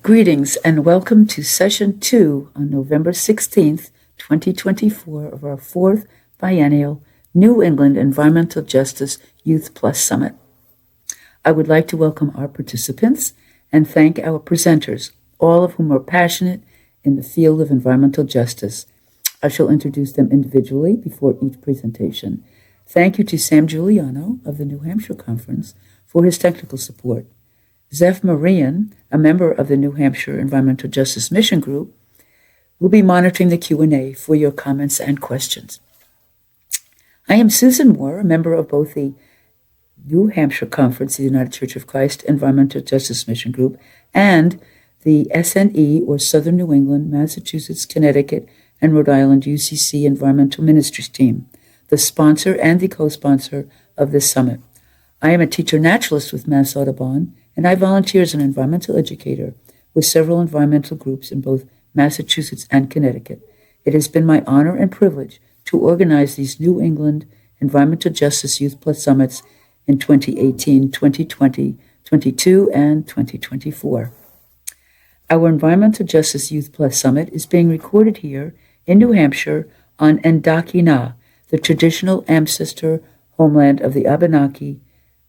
Greetings and welcome to Session 2 on November 16th, 2024 of our fourth biennial New England Environmental Justice Youth Plus Summit. I would like to welcome our participants and thank our presenters, all of whom are passionate in the field of environmental justice. I shall introduce them individually before each presentation. Thank you to Sam Giuliano of the New Hampshire Conference for his technical support. Zeph Marian, a member of the New Hampshire Environmental Justice Mission Group, will be monitoring the Q&A for your comments and questions. I am Susan Moore, a member of both the New Hampshire Conference, the United Church of Christ Environmental Justice Mission Group, and the SNE, or Southern New England, Massachusetts, Connecticut, and Rhode Island UCC Environmental Ministries team, the sponsor and the co-sponsor of this summit. I am a teacher naturalist with Mass Audubon, and I volunteer as an environmental educator with several environmental groups in both Massachusetts and Connecticut. It has been my honor and privilege to organize these New England Environmental Justice Youth Plus Summits in 2018, 2020, 22, and 2024. Our Environmental Justice Youth Plus Summit is being recorded here in New Hampshire on Endakina, the traditional ancestor homeland of the Abenaki,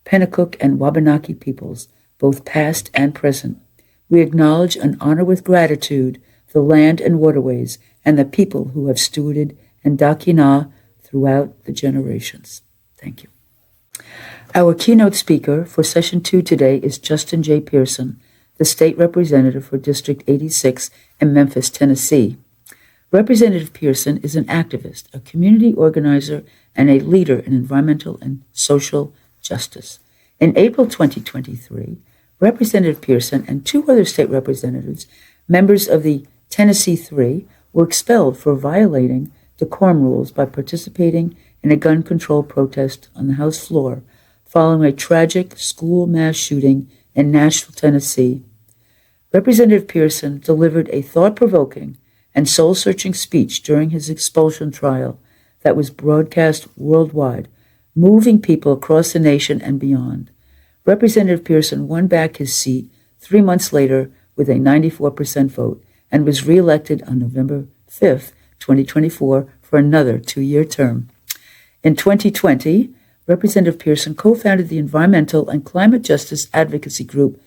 Pennacook, and Wabanaki peoples, both past and present. We acknowledge and honor with gratitude the land and waterways and the people who have stewarded Endakina throughout the generations. Thank you. Our keynote speaker for Session 2 today is Justin J. Pearson, the State Representative for District 86 in Memphis, Tennessee. Representative Pearson is an activist, a community organizer, and a leader in environmental and social justice. In April 2023, Representative Pearson and two other state representatives, members of the Tennessee Three, were expelled for violating decorum rules by participating in a gun control protest on the House floor following a tragic school mass shooting in Nashville, Tennessee. Representative Pearson delivered a thought-provoking and soul-searching speech during his expulsion trial that was broadcast worldwide, moving people across the nation and beyond. Representative Pearson won back his seat 3 months later with a 94% vote and was reelected on November 5th, 2024 for another 2-year term. In 2020, Representative Pearson co-founded the environmental and climate justice advocacy group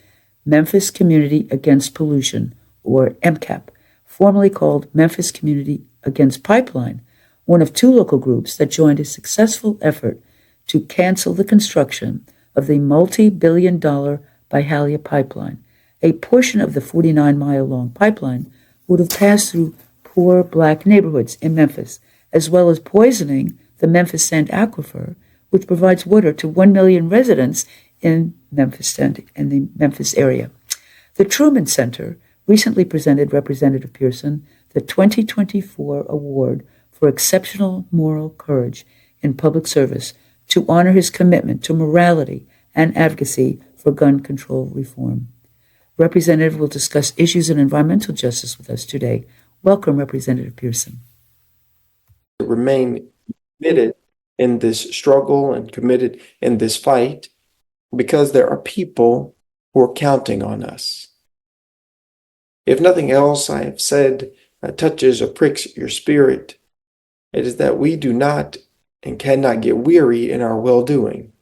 Memphis Community Against Pollution, or MCAP, formerly called Memphis Community Against Pipeline, one of two local groups that joined a successful effort to cancel the construction of the multi-billion-dollar Byhalia pipeline. A portion of the 49-mile-long pipeline would have passed through poor black neighborhoods in Memphis, as well as poisoning the Memphis Sand Aquifer, which provides water to 1 million residents in Memphis and the Memphis area. The Truman Center recently presented Representative Pearson the 2024 Award for Exceptional Moral Courage in Public Service to honor his commitment to morality and advocacy for gun control reform. Representative will discuss issues in environmental justice with us today. Welcome, Representative Pearson. Remain committed in this struggle and committed in this fight because there are people who are counting on us. If nothing else I have said touches or pricks your spirit, it is that we do not and cannot get weary in our well-doing.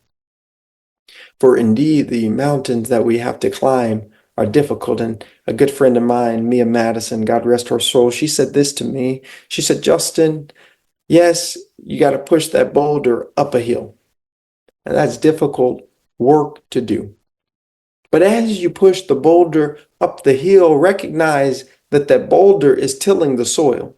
For indeed, the mountains that we have to climb are difficult. And a good friend of mine, Mia Madison, God rest her soul, she said this to me. She said, Justin, yes, you got to push that boulder up a hill. And that's difficult work to do. But as you push the boulder up the hill, recognize that that boulder is tilling the soil.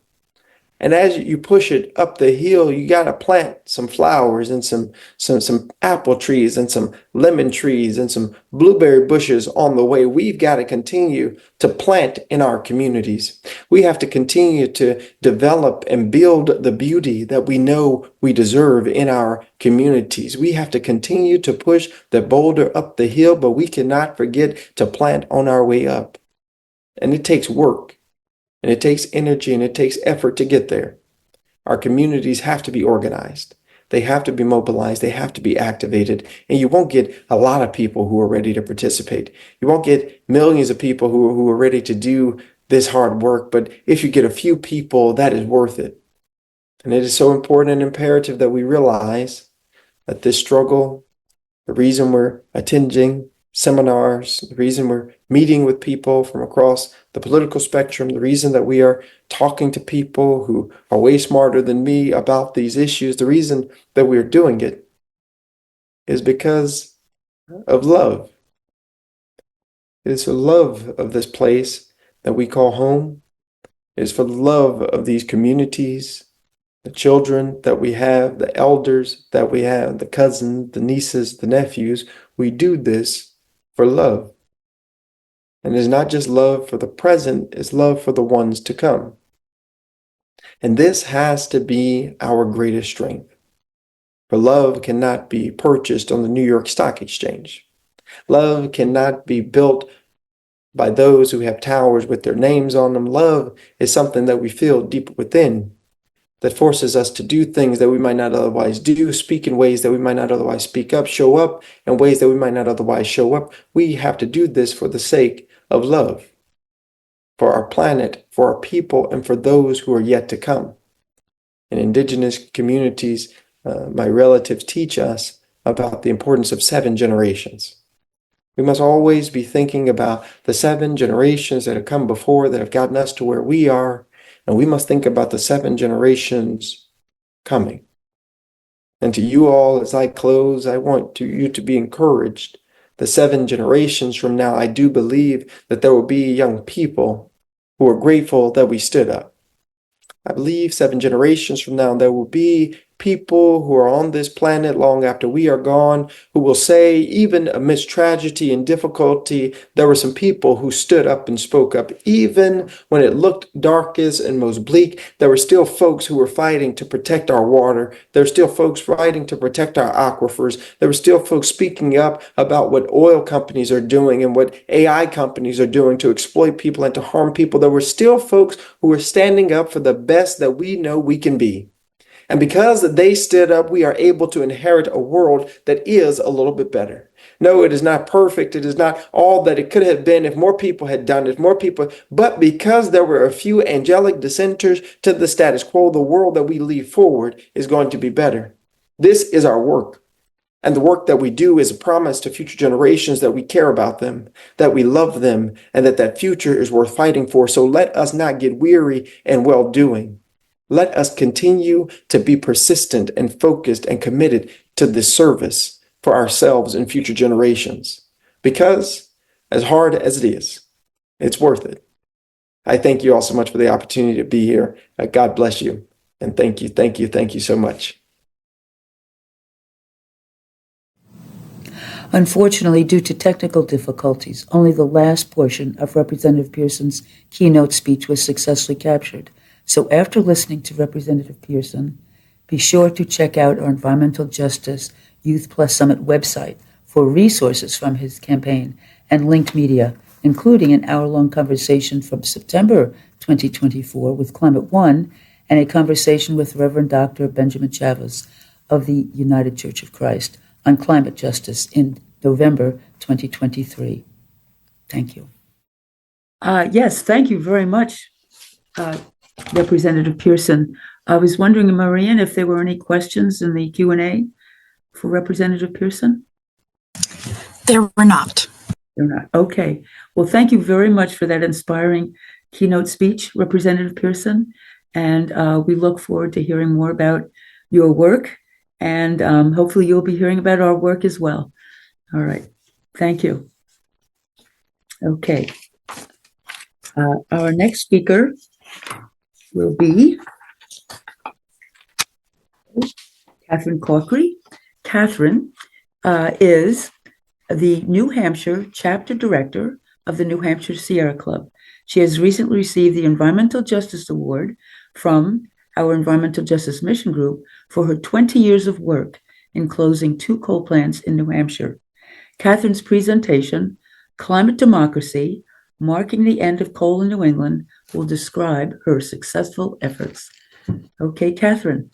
And as you push it up the hill, you got to plant some flowers and some apple trees and some lemon trees and some blueberry bushes on the way. We've got to continue to plant in our communities. We have to continue to develop and build the beauty that we know we deserve in our communities. We have to continue to push the boulder up the hill, but we cannot forget to plant on our way up. And it takes work. And it takes energy and it takes effort to get there. Our communities have to be organized. They have to be mobilized. They have to be activated. And you won't get a lot of people who are ready to participate. You won't get millions of people who are ready to do this hard work. But if you get a few people, that is worth it. And it is so important and imperative that we realize that this struggle, the reason we're attending seminars, the reason we're meeting with people from across the political spectrum, the reason that we are talking to people who are way smarter than me about these issues, the reason that we're doing it is because of love. It is for love of this place that we call home. It is for the love of these communities, the children that we have, the elders that we have, the cousins, the nieces, the nephews. We do this for love. And it's not just love for the present, it's love for the ones to come. And this has to be our greatest strength. For love cannot be purchased on the New York Stock Exchange. Love cannot be built by those who have towers with their names on them. Love is something that we feel deep within, that forces us to do things that we might not otherwise do, speak in ways that we might not otherwise speak up, show up in ways that we might not otherwise show up. We have to do this for the sake of love, for our planet, for our people, and for those who are yet to come. In indigenous communities, my relatives teach us about the importance of 7 generations. We must always be thinking about the 7 generations that have come before, that have gotten us to where we are, and we must think about the 7 generations coming. And to you all, as I close, I want you to be encouraged. The 7 generations from now, I do believe that there will be young people who are grateful that we stood up. I believe 7 generations from now, there will be people who are on this planet long after we are gone, who will say, even amidst tragedy and difficulty, there were some people who stood up and spoke up. Even when it looked darkest and most bleak, there were still folks who were fighting to protect our water. There were still folks fighting to protect our aquifers. There were still folks speaking up about what oil companies are doing and what AI companies are doing to exploit people and to harm people. There were still folks who were standing up for the best that we know we can be. And because they stood up, we are able to inherit a world that is a little bit better. No, it is not perfect. It is not all that it could have been if more people had done it, more people. But because there were a few angelic dissenters to the status quo, the world that we lead forward is going to be better. This is our work. And the work that we do is a promise to future generations that we care about them, that we love them, and that future is worth fighting for. So let us not get weary in well-doing. Let us continue to be persistent and focused and committed to this service for ourselves and future generations. Because as hard as it is, it's worth it. I thank you all so much for the opportunity to be here. God bless you. And thank you so much. Unfortunately, due to technical difficulties, only the last portion of Representative Pearson's keynote speech was successfully captured. So after listening to Representative Pearson, be sure to check out our Environmental Justice Youth Plus Summit website for resources from his campaign and linked media, including an hour-long conversation from September 2024 with Climate One and a conversation with Reverend Dr. Benjamin Chavez of the United Church of Christ on climate justice in November 2023. Thank you. Yes, thank you very much, Representative Pearson. I was wondering, Marian, if there were any questions in the Q&A for Representative Pearson? There were not. There were not. Okay. Well, thank you very much for that inspiring keynote speech, Representative Pearson. And we look forward to hearing more about your work. And hopefully you'll be hearing about our work as well. All right. Thank you. Okay. Our next speaker will be Catherine Corkery. Catherine is the New Hampshire chapter director of the New Hampshire Sierra Club. She has recently received the Environmental Justice Award from our Environmental Justice Mission Group for her 20 years of work in closing 2 coal plants in New Hampshire. Catherine's presentation, Climate Democracy, Marking the End of Coal in New England, will describe her successful efforts. Okay, Catherine.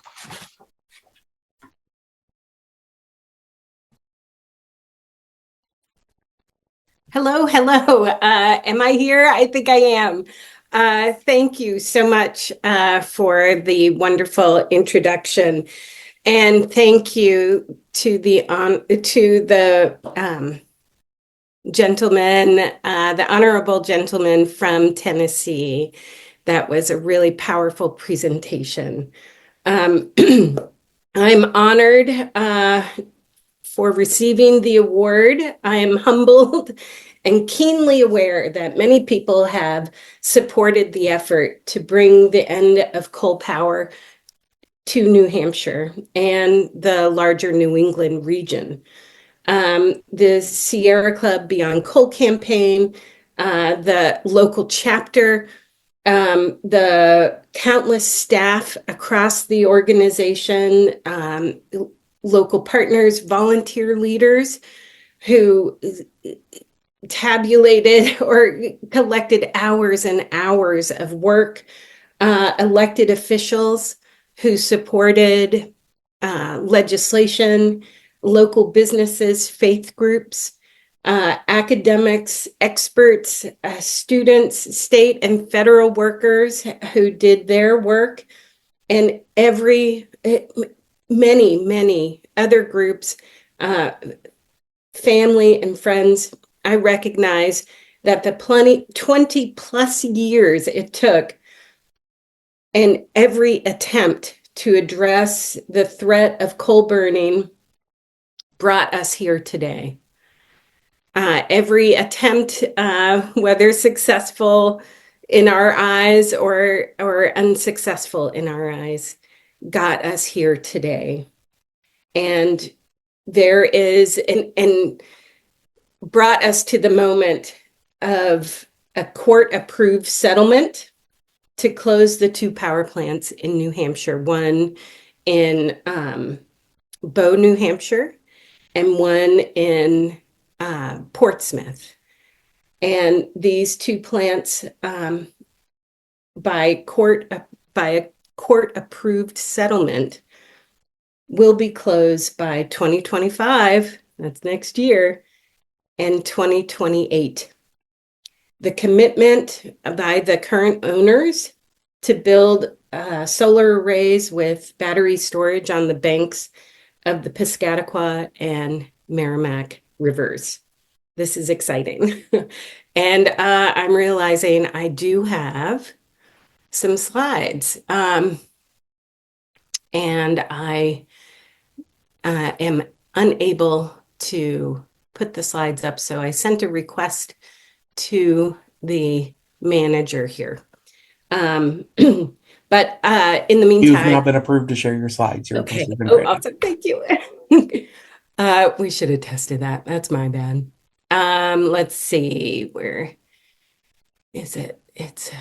Hello, hello. Am I here? I think I am. Thank you so much for the wonderful introduction, and thank you to the gentleman, the honorable gentleman from Tennessee. That was a really powerful presentation. I'm honored for receiving the award. I am humbled and keenly aware that many people have supported the effort to bring the end of coal power to New Hampshire and the larger New England region. The Sierra Club Beyond Coal campaign, the local chapter, the countless staff across the organization, local partners, volunteer leaders who tabulated or collected hours and hours of work, elected officials who supported legislation, local businesses, faith groups, academics, experts, students, state and federal workers who did their work, and many other groups, family and friends. I recognize that the 20 plus years it took and every attempt to address the threat of coal burning brought us here today. Every attempt, whether successful in our eyes or unsuccessful in our eyes, got us here today. And there is, and brought us to the moment of a court-approved settlement to close the 2 power plants in New Hampshire, one in Bow, New Hampshire, and one in Portsmouth. And these 2 plants, by a court-approved settlement, will be closed by 2025, that's next year, and 2028. The commitment by the current owners to build solar arrays with battery storage on the banks of the Piscataqua and Merrimack rivers. This is exciting. And I'm realizing I do have some slides. And I am unable to put the slides up, so I sent a request to the manager here. But in the meantime, you've now been approved to share your slides. Your okay. request has been Oh, granted. awesome. Thank you. We should have tested that. That's my bad. Let's see. Where is it? It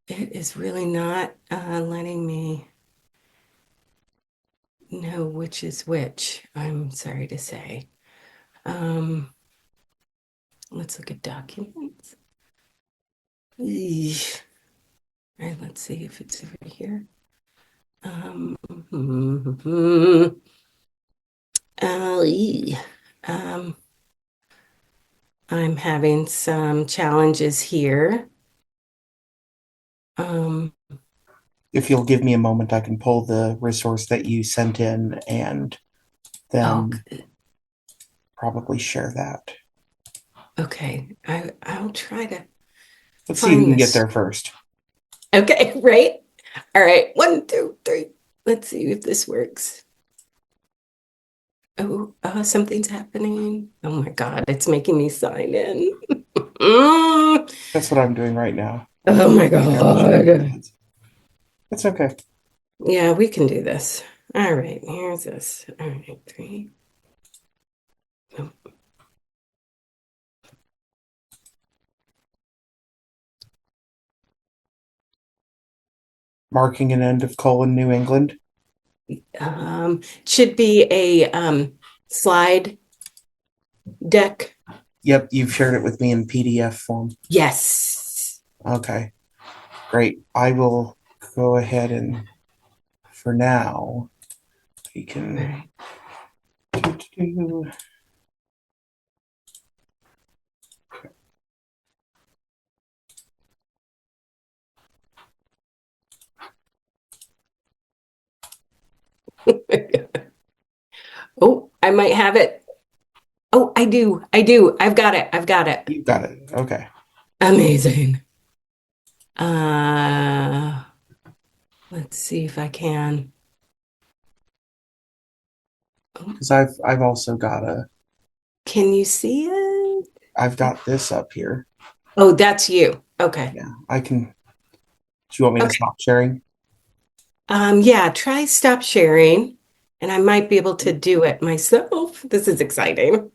is really not letting me know which is which. I'm sorry to say. Let's look at documents. Eesh. All right, let's see if it's over here. I'm having some challenges here. If you'll give me a moment, I can pull the resource that you sent in and then probably share that. Okay, I'll try to Let's see who find can this. get there first. Okay, right? All right, 1, 2, 3. Let's see if this works. Oh, something's happening. Oh my God, it's making me sign in. That's what I'm doing right now. Oh my God. It's okay. Yeah, we can do this. All right, here's this. All right, 3. Oh. Marking an end of coal in New England. Should be a slide deck. Yep, you've shared it with me in PDF form. Yes. Okay, great. I will go ahead and, for now, we can. I might have it. Oh, I do. I've got it. You got it. Okay. Amazing. Let's see if I can. Because I've also got Can you see it? I've got this up here. Oh, that's you. Okay. Yeah, I can. Do you want me to Okay. stop sharing? Yeah, try stop sharing, and I might be able to do it myself. This is exciting.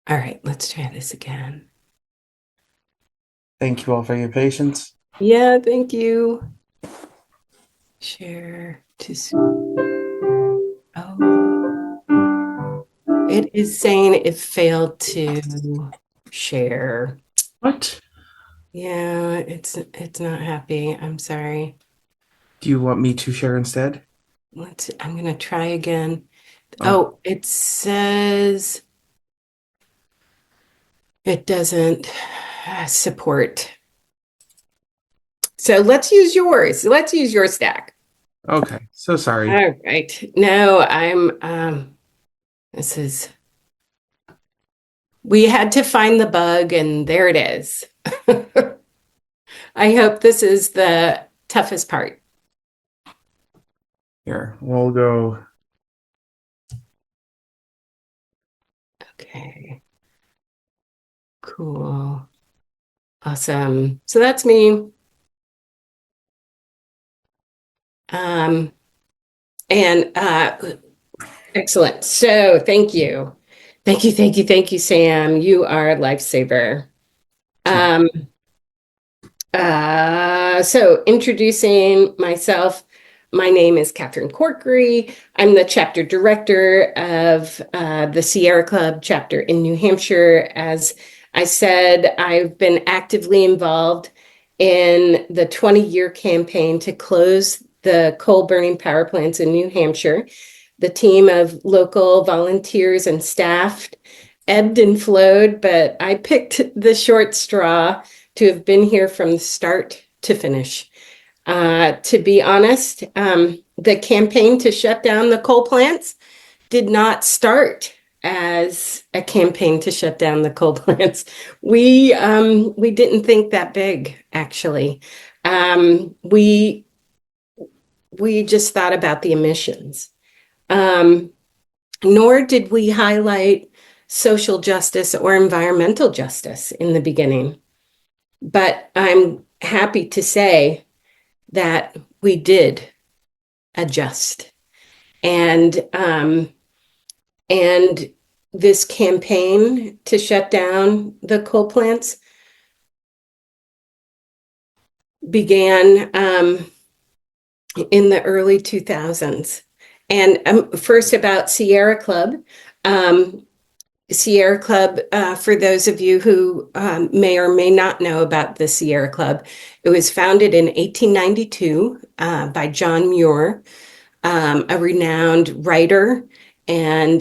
All right, let's try this again. Thank you all for your patience. Yeah, thank you. Share to. Oh, it is saying it failed to share. What? Yeah, it's not happy. I'm sorry. Do you want me to share instead? I'm gonna try again. Oh, Oh, it says it doesn't support. So let's use yours. Let's use your stack. okay. So sorry. All right. No, this is, we had to find the bug and there it is. I hope this is the toughest part. Here, we'll go. Okay. Cool. Awesome. So that's me. Um, and excellent. So thank you. Thank you, Sam. You are a lifesaver. So introducing myself, my name is Catherine Corkery. I'm the chapter director of the Sierra Club chapter in New Hampshire. As I said, I've been actively involved in the 20-year campaign to close the coal burning power plants in New Hampshire. The team of local volunteers and staff ebbed and flowed, but I picked the short straw to have been here from the start to finish. To be honest, the campaign to shut down the coal plants did not start as a campaign to shut down the coal plants. We didn't think that big, actually. We just thought about the emissions. Nor did we highlight social justice or environmental justice in the beginning. But I'm happy to say that we did adjust. And this campaign to shut down the coal plants began in the early 2000s. And first about Sierra Club. Sierra Club, for those of you who may or may not know about the Sierra Club, it was founded in 1892 by John Muir, a renowned writer and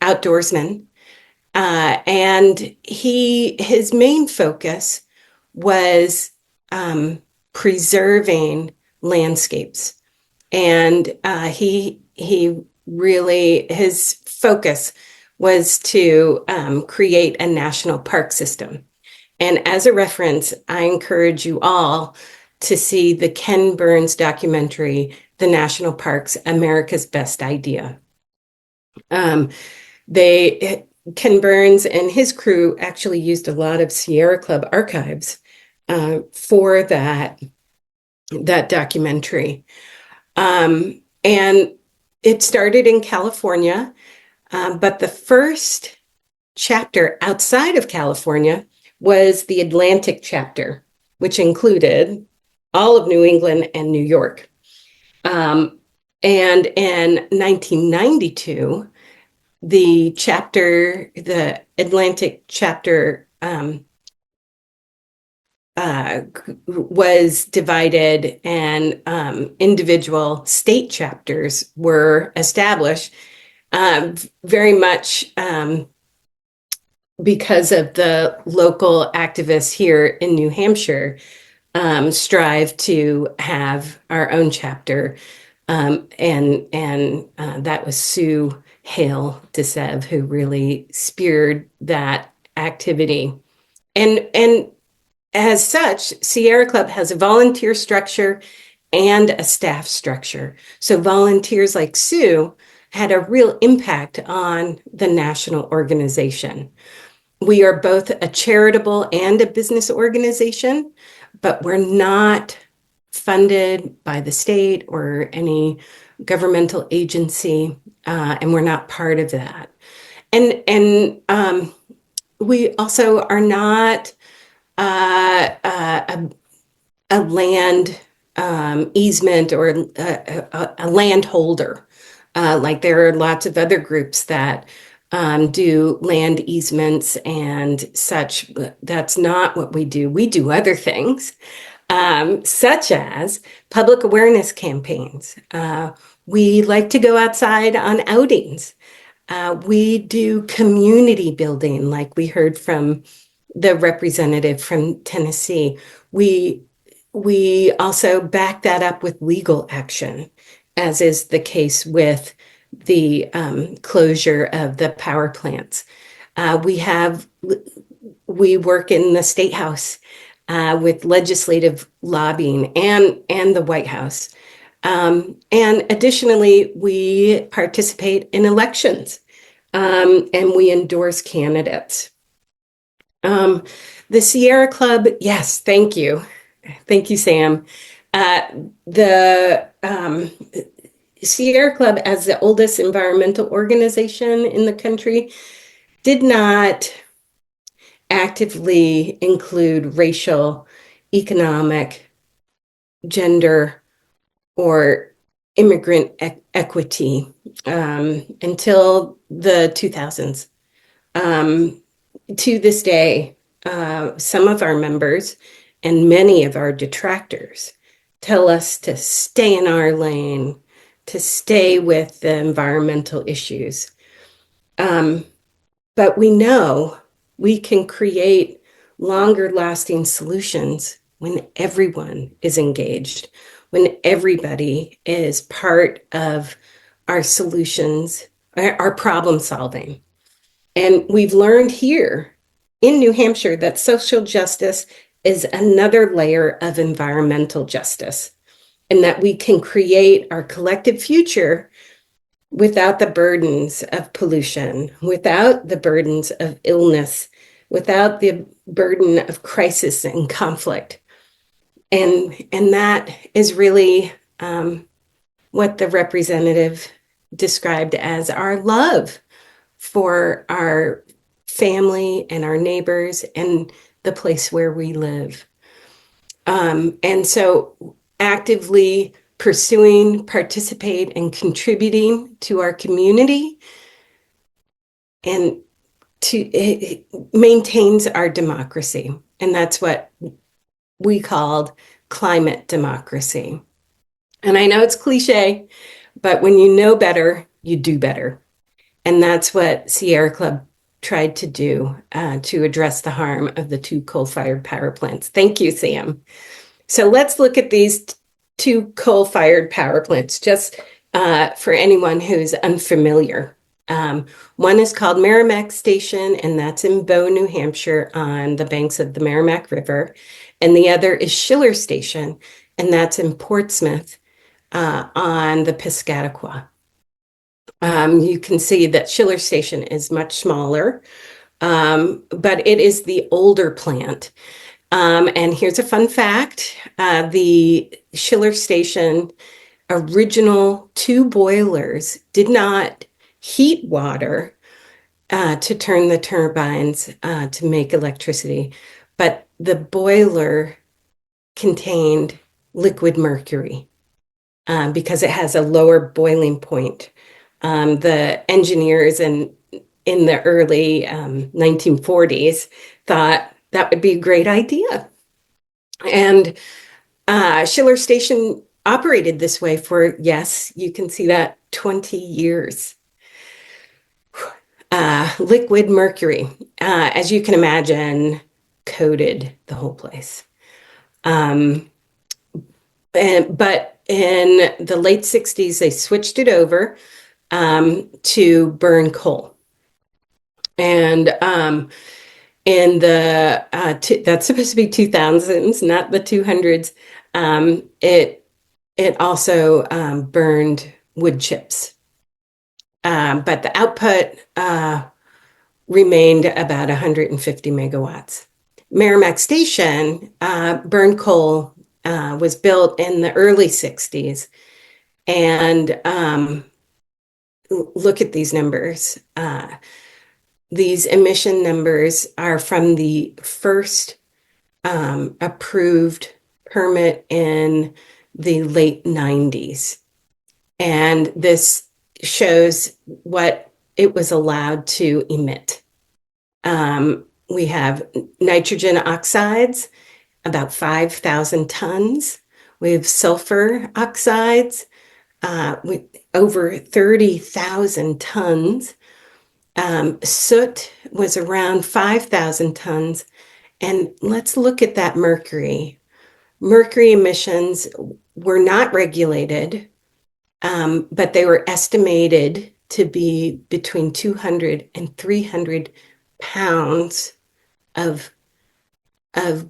outdoorsman. And his main focus was preserving landscapes. And he really, his focus was to create a national park system. And as a reference, I encourage you all to see the Ken Burns documentary, The National Parks, America's Best Idea. Ken Burns and his crew actually used a lot of Sierra Club archives for that documentary. And it started in California, but the first chapter outside of California was the Atlantic chapter, which included all of New England and New York. And in 1992, the Atlantic chapter was divided and individual state chapters were established, very much because of the local activists here in New Hampshire strive to have our own chapter. And that was Sue Hale DeSev who really speared that activity. And as such, Sierra Club has a volunteer structure and a staff structure. So volunteers like Sue had a real impact on the national organization. We are both a charitable and a business organization, but we're not funded by the state or any governmental agency, and we're not part of that. And we also are not a land easement or a landholder. Like there are lots of other groups that do land easements and such. That's not what we do. We do other things, such as public awareness campaigns. We like to go outside on outings. We do community building, like we heard from the representative from Tennessee. We also back that up with legal action, as is the case with the closure of the power plants. We work in the State House with legislative lobbying and the White House. And additionally, we participate in elections and we endorse candidates. The Sierra Club, yes, thank you. Thank you, Sam. The Sierra Club, as the oldest environmental organization in the country, did not actively include racial, economic, gender, or immigrant equity until the 2000s. To this day, some of our members and many of our detractors tell us to stay in our lane, to stay with the environmental issues. But we know we can create longer lasting solutions when everyone is engaged, when everybody is part of our solutions, our problem solving. And we've learned here in New Hampshire that social justice is another layer of environmental justice, and that we can create our collective future without the burdens of pollution, without the burdens of illness, without the burden of crisis and conflict. And that is really what the representative described as our love for our family and our neighbors and the place where we live. And so actively pursuing, participate, and contributing to our community and it maintains our democracy. And that's what we called climate democracy. And I know it's cliche, but when you know better, you do better. And that's what Sierra Club tried to do to address the harm of the 2 coal-fired power plants. Thank you, Sam. So let's look at these 2 coal-fired power plants, just for anyone who's unfamiliar. One is called Merrimack Station, and that's in Bow, New Hampshire, on the banks of the Merrimack River. And the other is Schiller Station, and that's in Portsmouth on the Piscataqua. You can see that Schiller Station is much smaller, but it is the older plant. And here's a fun fact. The Schiller Station original 2 boilers did not heat water to turn the turbines to make electricity, but the boiler contained liquid mercury because it has a lower boiling point. The engineers in the early 1940s thought that would be a great idea. And Schiller Station operated this way for, yes, you can see that, 20 years. Liquid mercury, as you can imagine, coated the whole place. But in the late 60s, they switched it over to burn coal. And in the that's supposed to be 2000s, not the 200s. It also burned wood chips, but the output remained about 150 megawatts. Merrimack Station, burned coal, was built in the early 60s, and look at these numbers. These emission numbers are from the first approved permit in the late 90s. And this shows what it was allowed to emit. We have nitrogen oxides, about 5,000 tons. We have sulfur oxides, with over 30,000 tons. Soot was around 5,000 tons. And let's look at that mercury. Mercury emissions were not regulated, but they were estimated to be between 200 and 300 pounds of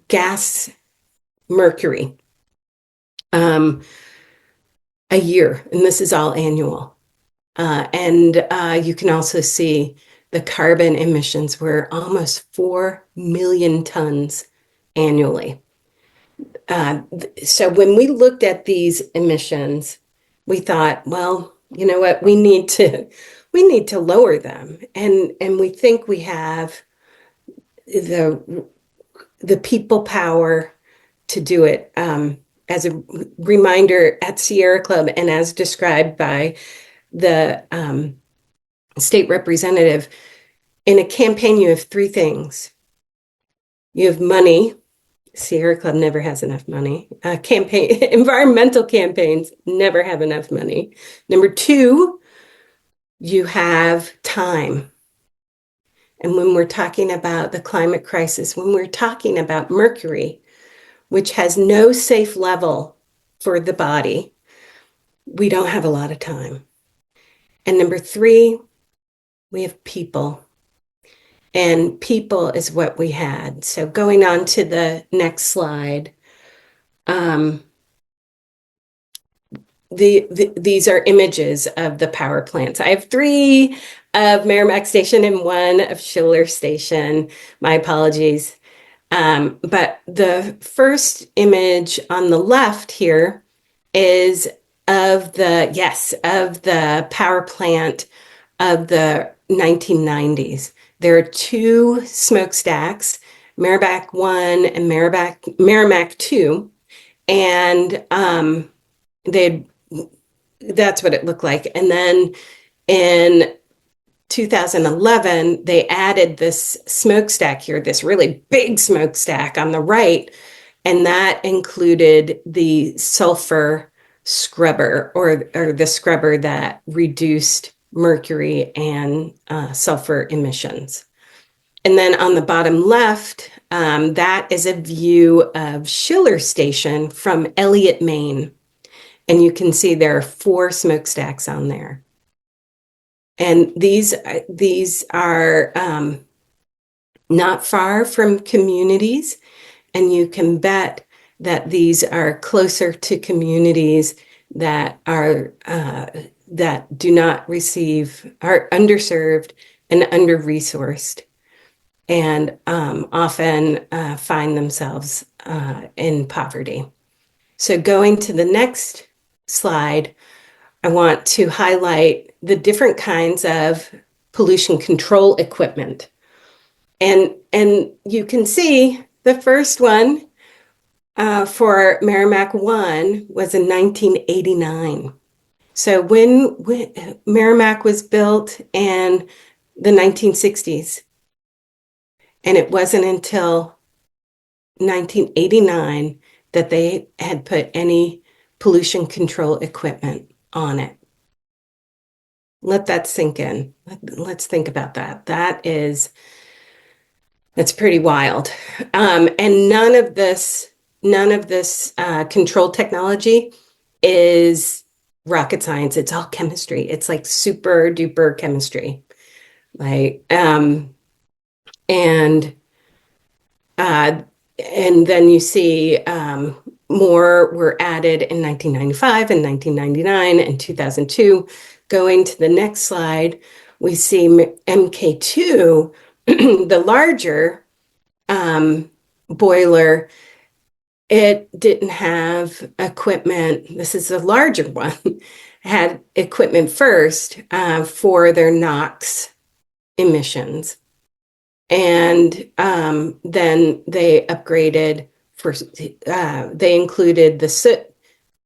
gas mercury a year. And this is all annual. And you can also see the carbon emissions were almost 4 million tons annually. So when we looked at these emissions, we thought, well, you know what, we need to lower them. And we think we have the people power to do it. As a reminder, at Sierra Club, and as described by the state representative, in a campaign, you have three things. You have money. Sierra Club never has enough money. Environmental campaigns never have enough money. Number two, you have time. And when we're talking about the climate crisis, when we're talking about mercury, which has no safe level for the body, we don't have a lot of time. And number three, we have people. And people is what we had. So going on to the next slide. These are images of the power plants. I have 3 of Merrimack Station and 1 of Schiller Station. My apologies. But the first image on the left here is of the power plant of the 1990s. There are 2 smokestacks, Merrimack 1 and Merrimack 2, and that's what it looked like. And then in 2011, they added this smokestack here, this really big smokestack on the right, and that included the sulfur scrubber, or the scrubber that reduced mercury and sulfur emissions. And then on the bottom left, that is a view of Schiller Station from Elliott, Maine. And you can see there are 4 smokestacks on there. And these are not far from communities, and you can bet that these are closer to communities that are that do not receive, are underserved and under-resourced, and often find themselves in poverty. So going to the next slide, I want to highlight the different kinds of pollution control equipment. And you can see the first one for Merrimack 1 was in 1989. So when Merrimack was built in the 1960s, and it wasn't until 1989 that they had put any pollution control equipment on it. Let that sink in. Let's think about that. That's pretty wild. And none of this control technology is rocket science. It's all chemistry. It's like super duper chemistry. Like, and then you see more were added in 1995 and 1999 and 2002. Going to the next slide, we see MK2, the larger boiler. It didn't have equipment. This is the larger one. Had equipment first for their NOx emissions. And then they upgraded for, they included the soot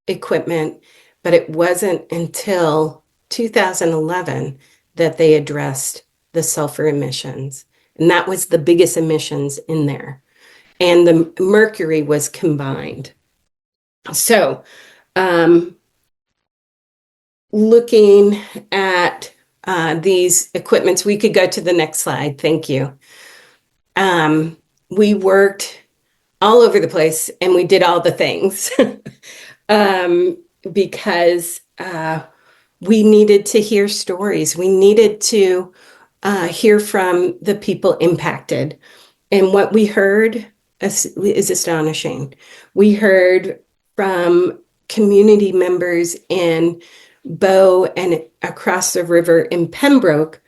equipment, but it wasn't until 2011 that they addressed the sulfur emissions. And that was the biggest emissions in there. And the mercury was combined. So, looking at these equipments, we could go to the next slide. Thank you. We worked all over the place and we did all the things because we needed to hear stories. We needed to hear from the people impacted. And what we heard is astonishing. We heard from community members in Bow and across the river in Pembroke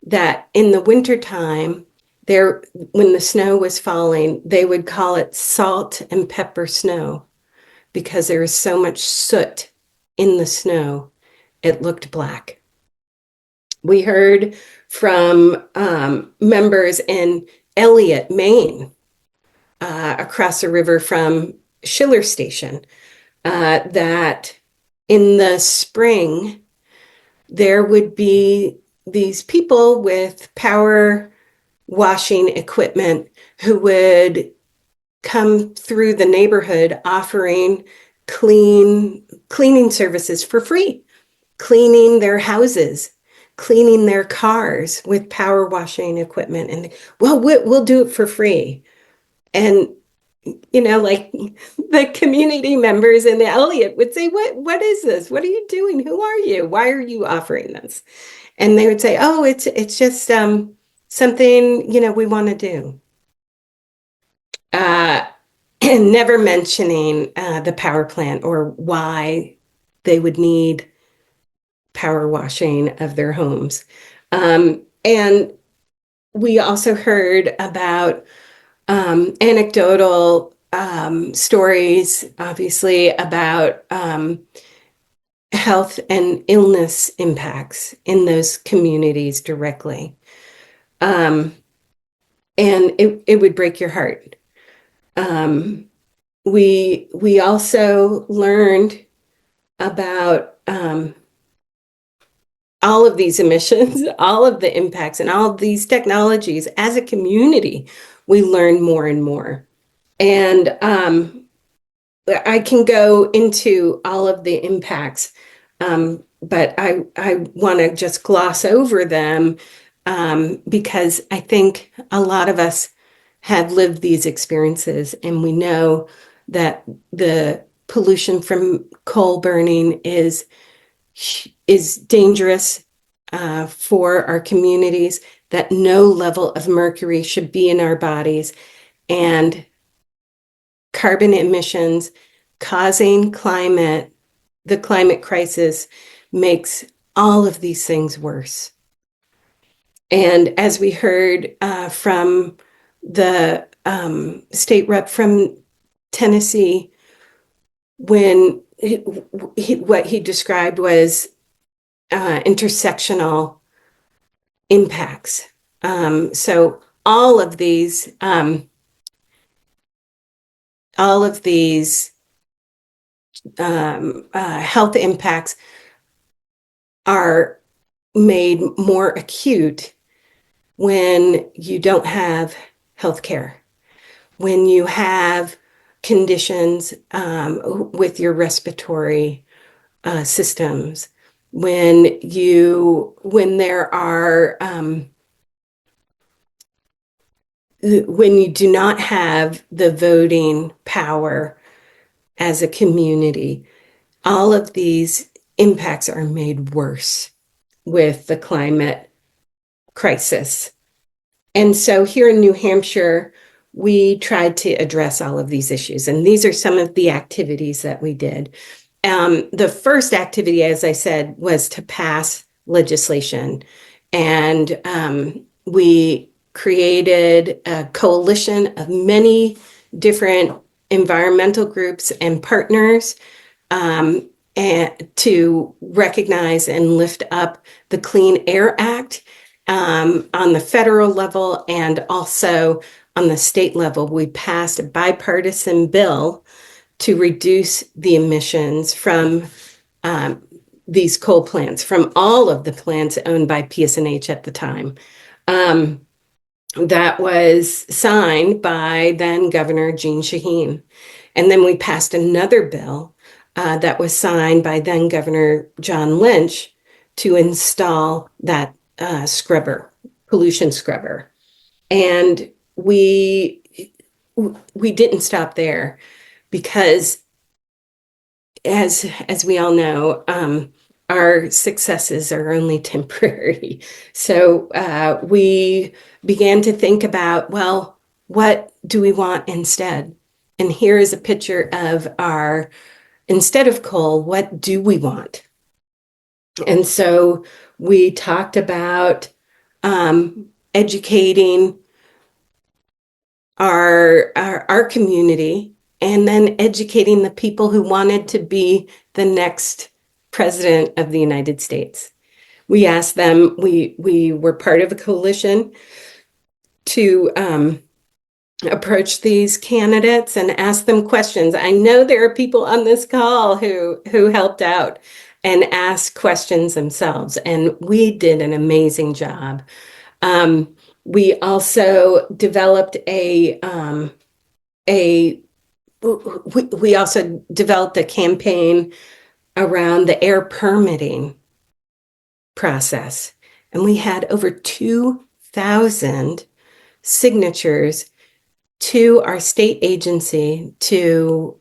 that in the wintertime, there, when the snow was falling, they would call it salt and pepper snow because there was so much soot in the snow, it looked black. We heard from members in Elliott, Maine, across the river from Schiller Station, that in the spring, there would be these people with power washing equipment who would come through the neighborhood offering cleaning services for free, cleaning their houses, cleaning their cars with power washing equipment. And well, we'll do it for free. And like the community members in Elliott would say, what is this? What are you doing? Who are you? Why are you offering this? And they would say, oh, it's just something, we want to do. And never mentioning the power plant or why they would need power washing of their homes. And we also heard about anecdotal stories, obviously, about health and illness impacts in those communities directly. And it would break your heart. We also learned about all of these emissions, all of the impacts, and all of these technologies. As a community, we learn more and more. And I can go into all of the impacts, but I want to just gloss over them because I think a lot of us have lived these experiences, and we know that the pollution from coal burning is dangerous for our communities, that no level of mercury should be in our bodies, and carbon emissions causing the climate crisis makes all of these things worse. And as we heard from the state rep from Tennessee, when what he described was intersectional impacts. So all of these health impacts are made more acute when you don't have health care, when you have conditions with your respiratory systems, when there are when you do not have the voting power as a community. all of these impacts are made worse with the climate crisis. And so here in New Hampshire, we tried to address all of these issues. And these are some of the activities that we did. The first activity, as I said, was to pass legislation. And we created a coalition of many different environmental groups and partners and to recognize and lift up the Clean Air Act on the federal level and also on the state level. We passed a bipartisan bill to reduce the emissions from these coal plants, from all of the plants owned by PSNH at the time. That was signed by then Governor Jeanne Shaheen. And then we passed another bill that was signed by then Governor John Lynch to install that scrubber, pollution scrubber. And we didn't stop there because as we all know, our successes are only temporary. So we began to think about, well, what do we want instead? And here is a picture of our, instead of coal, what do we want? And so we talked about educating our community and then educating the people who wanted to be the next president of the United States. We asked them, we were part of a coalition to approach these candidates and ask them questions. I know there are people on this call who helped out and asked questions themselves, and we did an amazing job. We also developed a campaign around the air permitting process, and we had over 2,000 signatures to our state agency to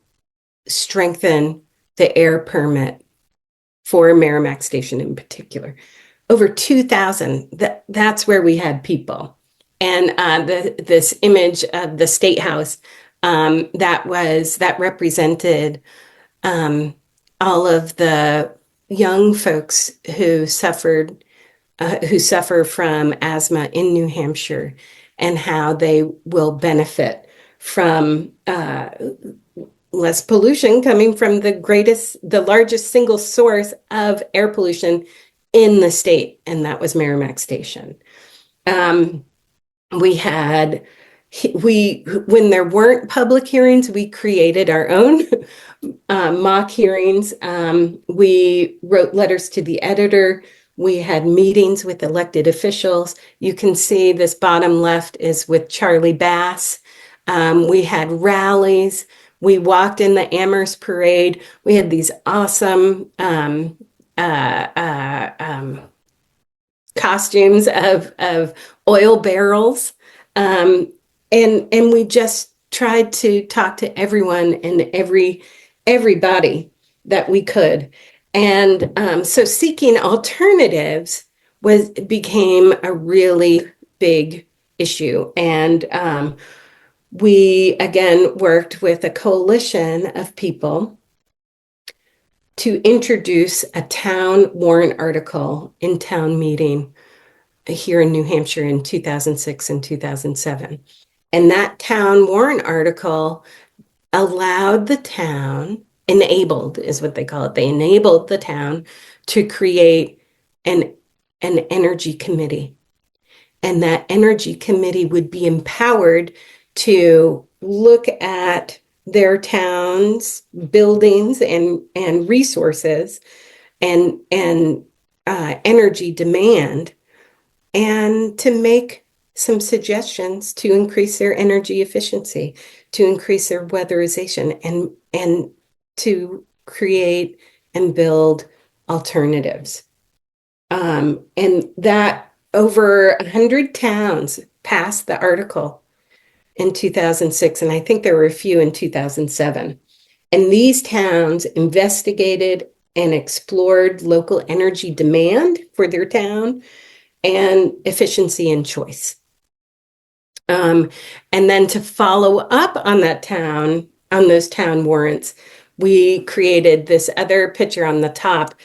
strengthen the air permit for Merrimack Station in particular. Over 2,000, that's where we had people. And this image of the State House that represented all of the young folks who suffer from asthma in New Hampshire and how they will benefit from less pollution coming from the largest single source of air pollution in the state, and that was Merrimack Station. When there weren't public hearings, we created our own mock hearings. We wrote letters to the editor. We had meetings with elected officials. You can see this bottom left is with Charlie Bass. We had rallies. We walked in the Amherst Parade. We had these awesome costumes of oil barrels. And we just tried to talk to everyone and everybody that we could. And so seeking alternatives became a really big issue. And we again worked with a coalition of people to introduce a town warrant article in town meeting here in New Hampshire in 2006 and 2007. And that town warrant article allowed the town, enabled is what they call it, they enabled the town to create an energy committee. And that energy committee would be empowered to look at their town's buildings and resources and energy demand, and to make some suggestions to increase their energy efficiency, to increase their weatherization, and to create and build alternatives. And that over 100 towns passed the article in 2006, and I think there were a few in 2007. And these towns investigated and explored local energy demand for their town and efficiency and choice. And then to follow up on those town warrants, we created this other picture on the top.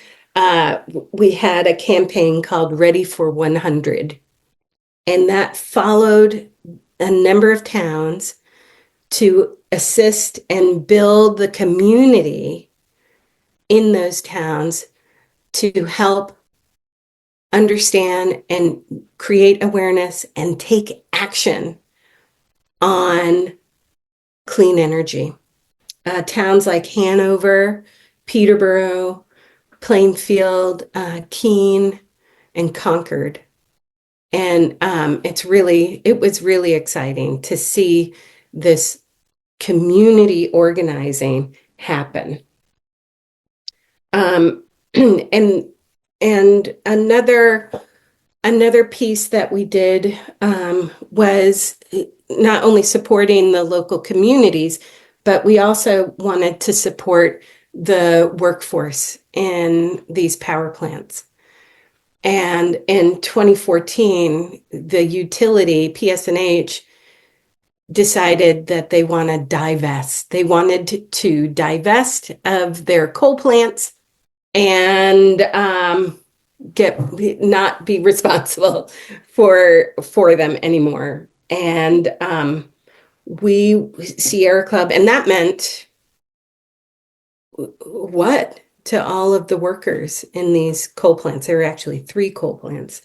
We had a campaign called Ready for 100, and that followed a number of towns to assist and build the community in those towns to help understand and create awareness and take action on clean energy. Towns like Hanover, Peterborough, Plainfield, Keene, and Concord. And it was really exciting to see this community organizing happen. And another piece that we did was not only supporting the local communities, but we also wanted to support the workforce in these power plants. And in 2014, the utility, PSNH, decided that they want to divest. They wanted to divest of their coal plants and not be responsible for them anymore. And we, Sierra Club, and that meant what to all of the workers in these coal plants? There were actually 3 coal plants,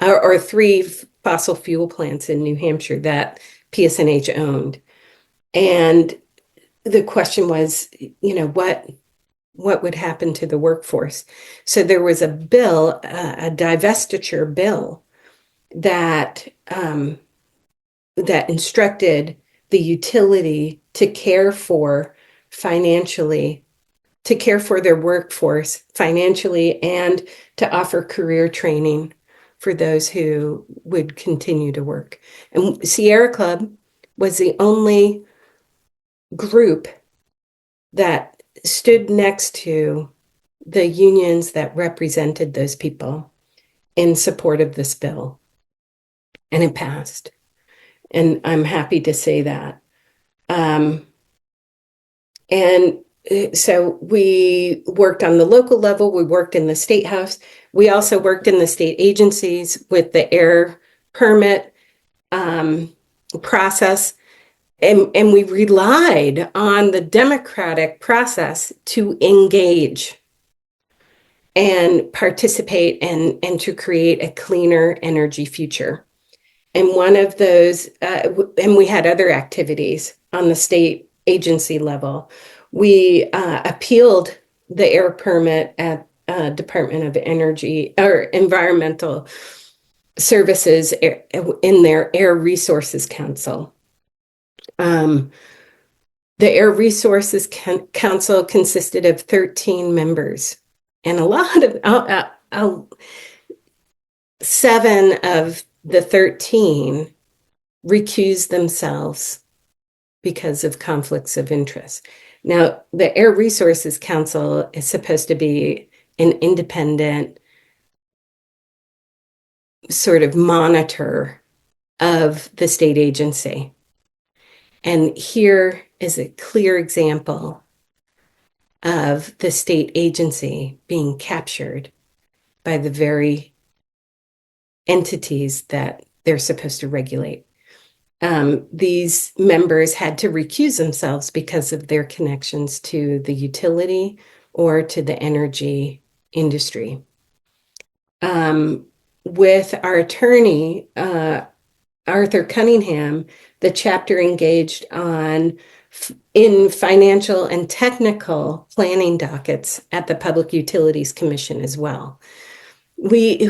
or 3 fossil fuel plants in New Hampshire that PSNH owned. And the question was, what would happen to the workforce? So there was a bill, a divestiture bill that instructed the utility to care for their workforce financially and to offer career training for those who would continue to work. And Sierra Club was the only group that stood next to the unions that represented those people in support of this bill. And it passed. And I'm happy to say that. And so we worked on the local level, we worked in the state house, we also worked in the state agencies with the air permit process, and we relied on the democratic process to engage and participate and to create a cleaner energy future. And one of those, and we had other activities on the state agency level. We appealed the air permit at Department of Energy or Environmental Services in their Air Resources Council. The Air Resources Council consisted of 13 members, and a lot of 7 of the 13 recused themselves because of conflicts of interest. Now, the Air Resources Council is supposed to be an independent sort of monitor of the state agency. And here is a clear example of the state agency being captured by the very entities that they're supposed to regulate. These members had to recuse themselves because of their connections to the utility or to the energy industry. With our attorney, Arthur Cunningham, the chapter engaged in financial and technical planning dockets at the Public Utilities Commission as well. We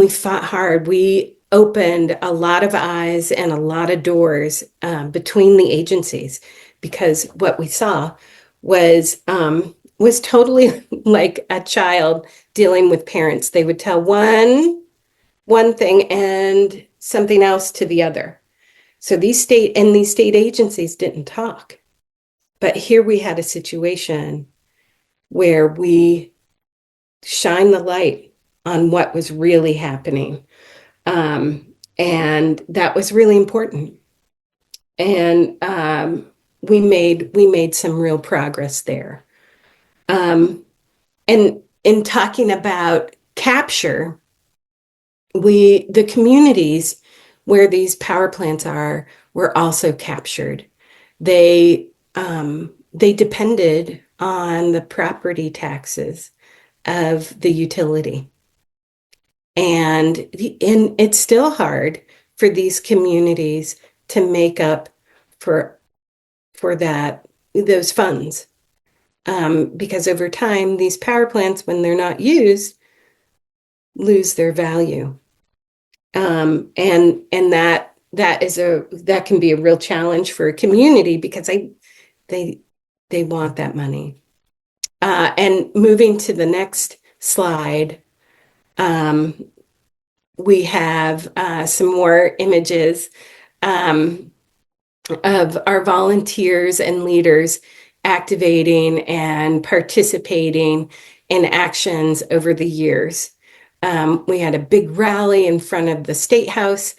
fought hard. We opened a lot of eyes and a lot of doors between the agencies, because what we saw was totally like a child dealing with parents. They would tell one thing and something else to the other. So these state agencies didn't talk. But here we had a situation where we shine the light on what was really happening. And that was really important. And we made some real progress there. And in talking about capture, the communities where these power plants are were also captured. They depended on the property taxes of the utility. And it's still hard for these communities to make up for those funds. Because over time, these power plants, when they're not used, lose their value. And that can be a real challenge for a community because they want that money. And moving to the next slide, we have some more images of our volunteers and leaders activating and participating in actions over the years. We had a big rally in front of the State House.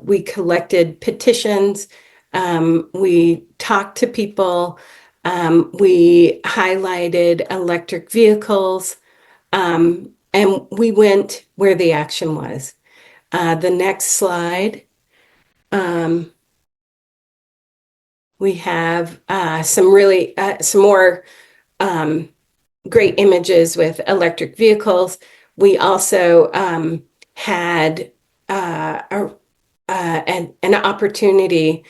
We collected petitions. We talked to people. We highlighted electric vehicles. And we went where the action was. The next slide. We have some more great images with electric vehicles. We also had an opportunity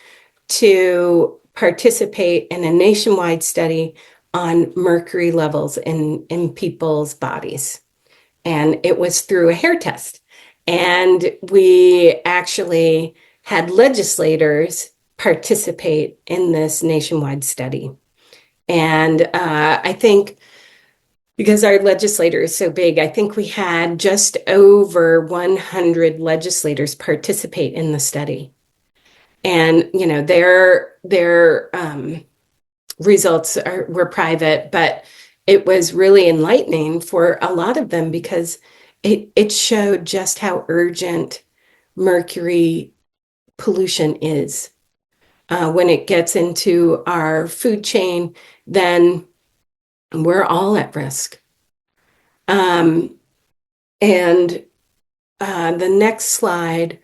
to participate in a nationwide study on mercury levels in people's bodies. And it was through a hair test. And we actually had legislators participate in this nationwide study. And I think because our legislature is so big, I think we had just over 100 legislators participate in the study. And, you know, their results were private, but it was really enlightening for a lot of them because it showed just how urgent mercury pollution is. When it gets into our food chain, then we're all at risk. And the next slide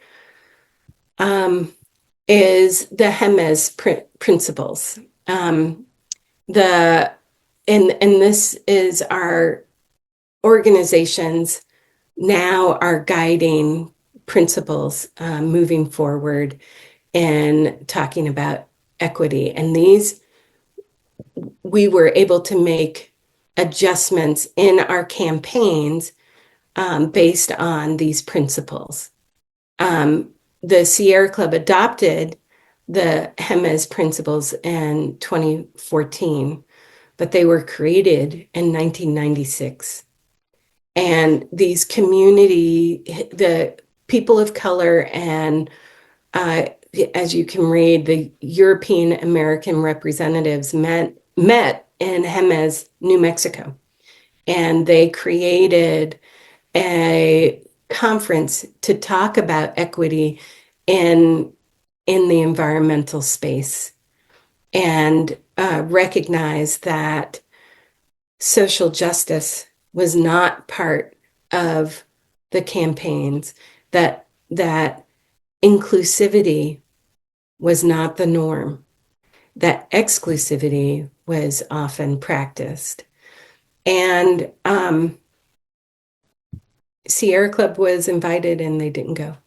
is the HEMES principles. And this is our organizations now are guiding principles moving forward and talking about equity. And these, we were able to make adjustments in our campaigns based on these principles. The Sierra Club adopted the HEMES principles in 2014, but they were created in 1996. And these the people of color and as you can read, the European American representatives met in Jemez, New Mexico, and they created a conference to talk about equity in the environmental space and recognize that social justice was not part of the campaigns, that inclusivity was not the norm, that exclusivity was often practiced. And Sierra Club was invited and they didn't go.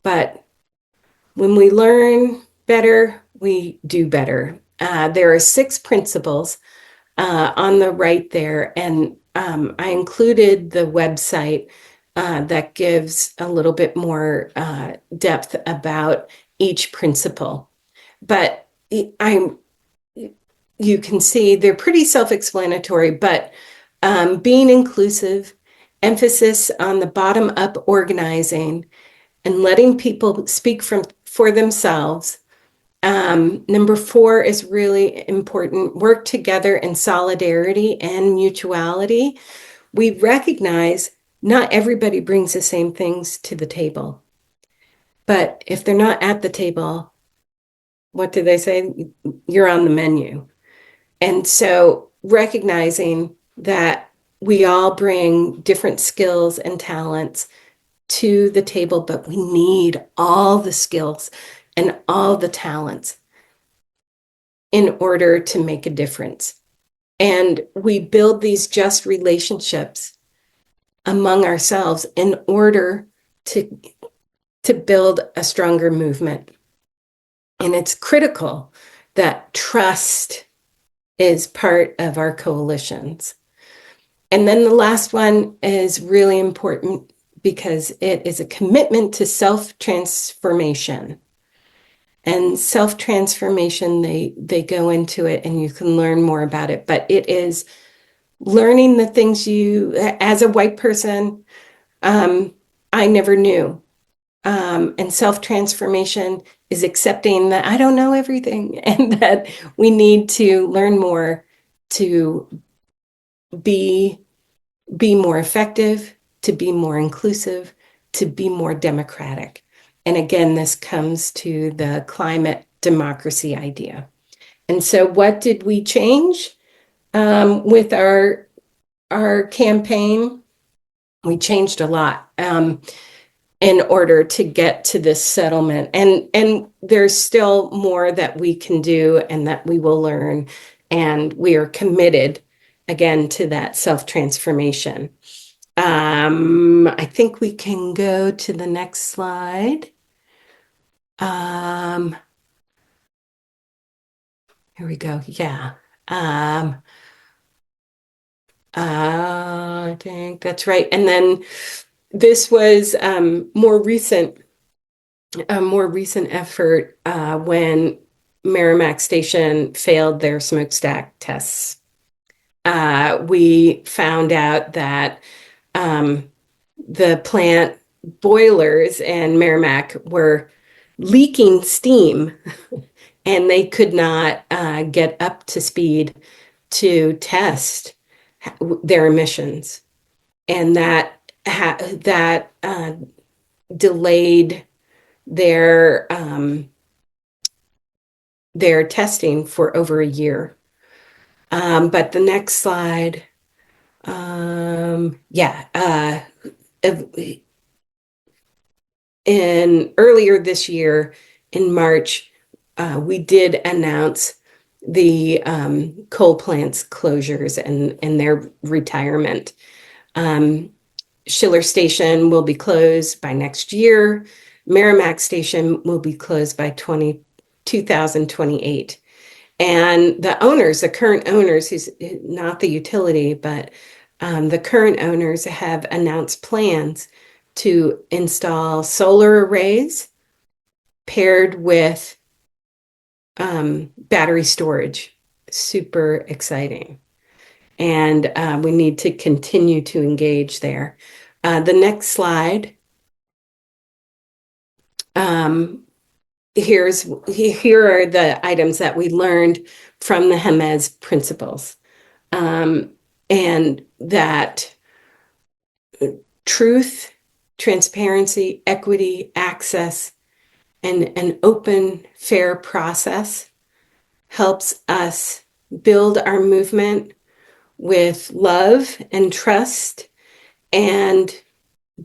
But when we learn better, we do better. There are 6 principles on the right there, and I included the website that gives a little bit more depth about each principle. But you can see they're pretty self-explanatory, but being inclusive, emphasis on the bottom-up organizing, and letting people speak for themselves, Number 4 is really important. Work together in solidarity and mutuality. We recognize not everybody brings the same things to the table. But if they're not at the table, what do they say? You're on the menu. And so recognizing that we all bring different skills and talents to the table, but we need all the skills and all the talents in order to make a difference. And we build these just relationships among ourselves in order to build a stronger movement. And it's critical that trust is part of our coalitions. And then the last one is really important because it is a commitment to self-transformation. And self-transformation, they go into it and you can learn more about it, but it is learning the things you, as a white person, I never knew. And self-transformation is accepting that I don't know everything and that we need to learn more to be more effective, to be more inclusive, to be more democratic. And again, this comes to the climate democracy idea. And so what did we change with our campaign? We changed a lot in order to get to this settlement. And there's still more that we can do and that we will learn. And we are committed, again, to that self-transformation. I think we can go to the next slide. Here we go. Yeah. I think that's right. And then this was a more recent effort when Merrimack Station failed their smokestack tests. We found out that the plant boilers in Merrimack were leaking steam and they could not get up to speed to test their emissions. And that delayed their testing for over a year. But the next slide, in earlier this year, in March, we did announce the coal plants closures and their retirement. Schiller Station will be closed by next year. Merrimack Station will be closed by 2028. And the current owners, who's not the utility, but the current owners have announced plans to install solar arrays paired with battery storage. Super exciting. And we need to continue to engage there. The next slide. Here are the items that we learned from the Jemez principles. And that truth, transparency, equity, access, and an open, fair process helps us build our movement with love and trust and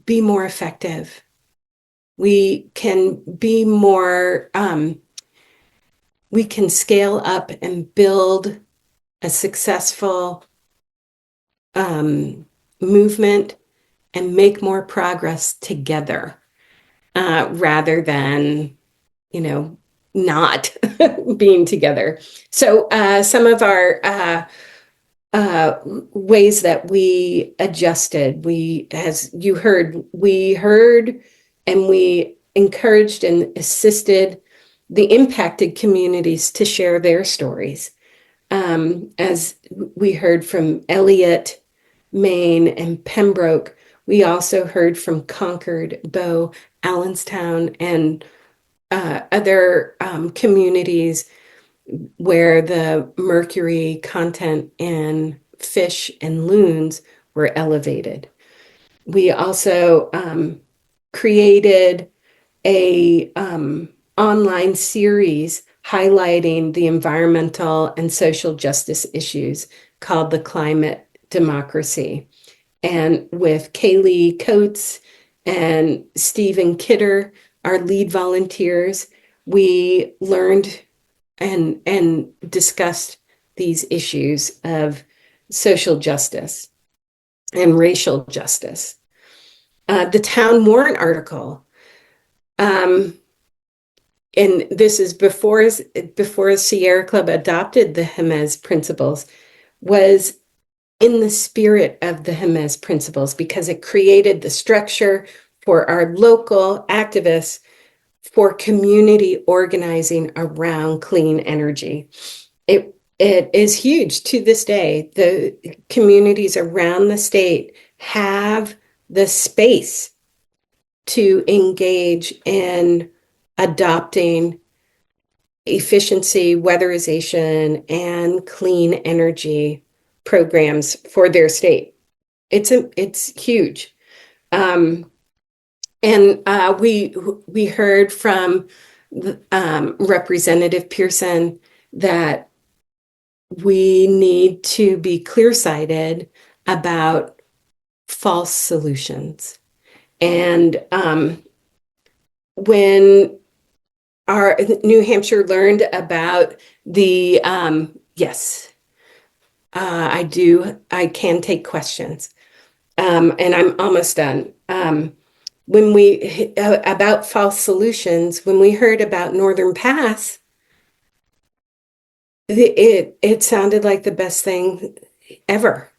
be more effective. We can be more, we can scale up and build a successful movement and make more progress together rather than, not being together. So some of our ways that we adjusted, as you heard, we heard and we encouraged and assisted the impacted communities to share their stories. As we heard from Elliott, Maine, and Pembroke, we also heard from Concord, Bow, Allenstown, and other communities where the mercury content in fish and loons were elevated. We also created a online series highlighting the environmental and social justice issues called The Climate Democracy. And with Kaylee Coates and Stephen Kidder, our lead volunteers, we learned and discussed these issues of social justice and racial justice. The town warrant article, and this is before Sierra Club adopted the Jemez principles, was in the spirit of the Jemez principles because it created the structure for our local activists for community organizing around clean energy. It is huge to this day. The communities around the state have the space to engage in adopting efficiency, weatherization, and clean energy programs for their state. It's huge. And we heard from Representative Pearson that we need to be clear-sighted about false solutions. And when our New Hampshire learned about the yes, I can take questions. And I'm almost done. When we about false solutions, when we heard about Northern Pass, it sounded like the best thing ever.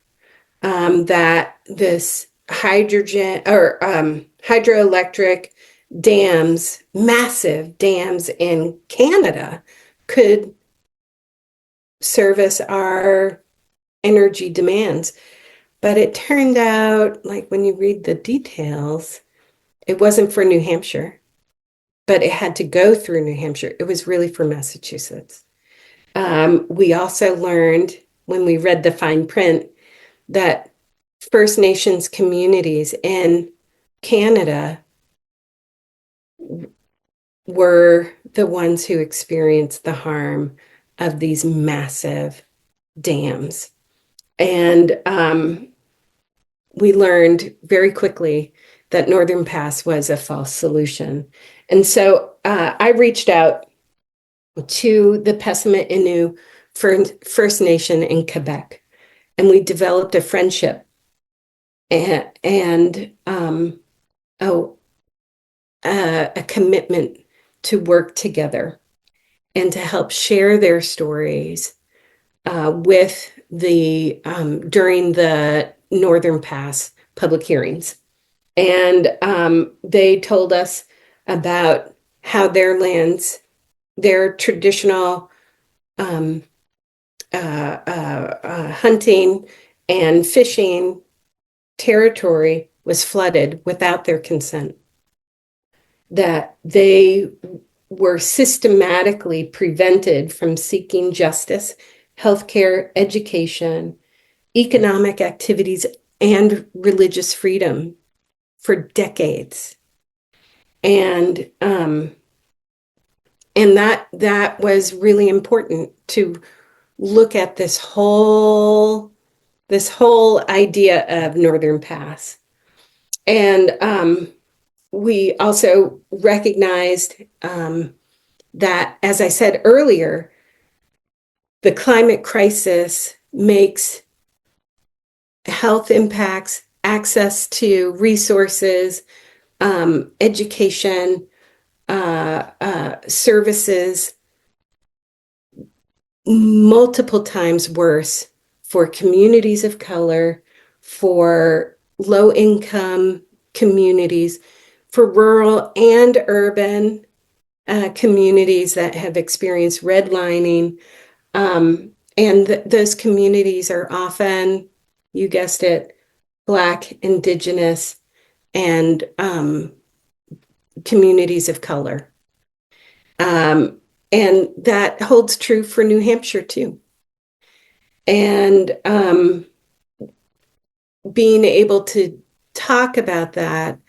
That this hydrogen or hydroelectric dams, massive dams in Canada, could service our energy demands. But it turned out, like when you read the details, it wasn't for New Hampshire, but it had to go through New Hampshire. It was really for Massachusetts. We also learned when we read the fine print that First Nations communities in Canada were the ones who experienced the harm of these massive dams. And we learned very quickly that Northern Pass was a false solution. And so I reached out to the Pessamit Innu First Nation in Quebec, and we developed a friendship and a commitment to work together and to help share their stories with the during the Northern Pass public hearings. And they told us about how their lands, their traditional hunting and fishing territory was flooded without their consent, that they were systematically prevented from seeking justice, healthcare, education, economic activities, and religious freedom for decades. And that was really important to look at this whole idea of Northern Pass. And we also recognized that, as I said earlier, the climate crisis makes health impacts, access to resources, education, services multiple times worse for communities of color, for low-income communities, for rural and urban communities that have experienced redlining. And those communities are often, you guessed it, Black, Indigenous, and communities of color. And that holds true for New Hampshire too. And being able to talk about that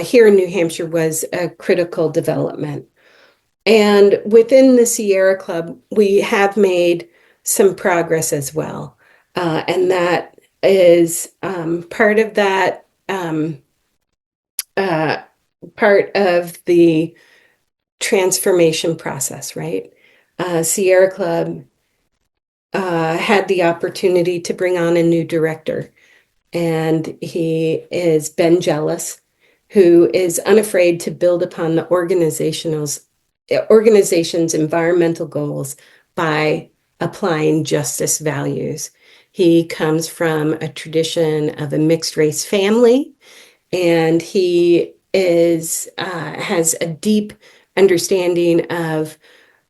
here in New Hampshire was a critical development. And within the Sierra Club, we have made some progress as well. And that is part of that, part of the transformation process, right? Sierra Club had the opportunity to bring on a new director, and he is Ben Jealous, who is unafraid to build upon the organization's environmental goals by applying justice values. He comes from a tradition of a mixed race family, and he has a deep understanding of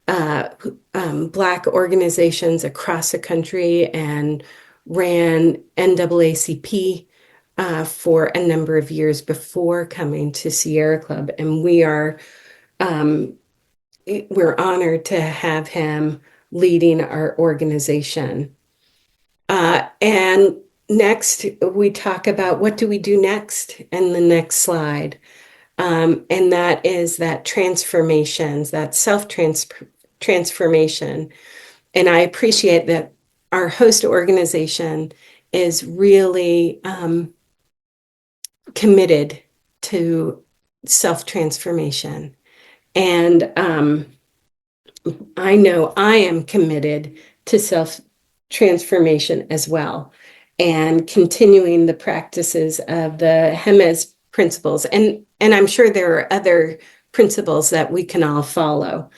Black organizations across the country and ran NAACP for a number of years before coming to Sierra Club. And we're honored to have him leading our organization. And next, we talk about what do we do next in the next slide. And that is that transformations, that self-transformation. And I appreciate that our host organization is really committed to self-transformation. And I know I am committed to self-transformation as well, and continuing the practices of the HEMES principles. And I'm sure there are other principles that we can all follow.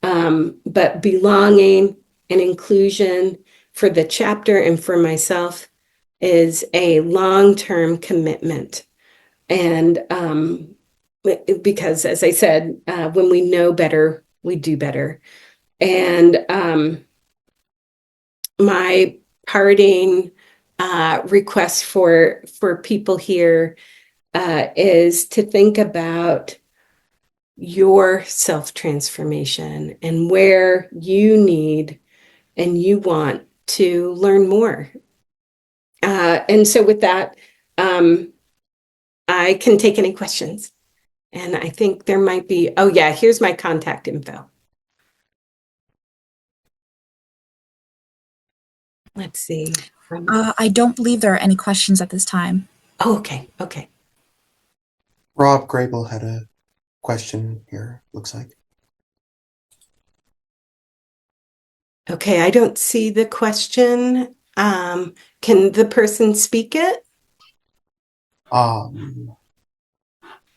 But belonging and inclusion for the chapter and for myself is a long-term commitment. And because, as I said, when we know better, we do better. And my parting request for people here is to think about your self-transformation and where you need and you want to learn more. And so with that, I can take any questions. And I think there might be, oh yeah, here's my contact info. Let's see. I don't believe there are any questions at this time. Oh, okay. Rob Grable had a question here, looks like. Okay, I don't see the question. Can the person speak it?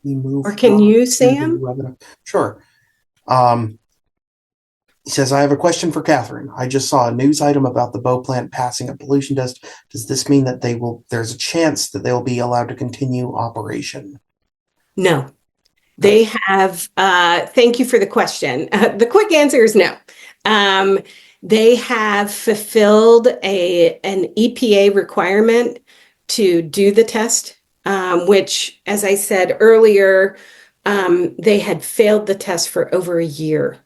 We move Or can you, to the Sam? webinar. Sure. He says, I have a question for Catherine. I just saw a news item about the Bow plant passing a pollution test. Does this mean that there's a chance that they will be allowed to continue operation? No. They have, thank you for the question. The quick answer is no. They have fulfilled an EPA requirement to do the test, which, as I said earlier, they had failed the test for over a year.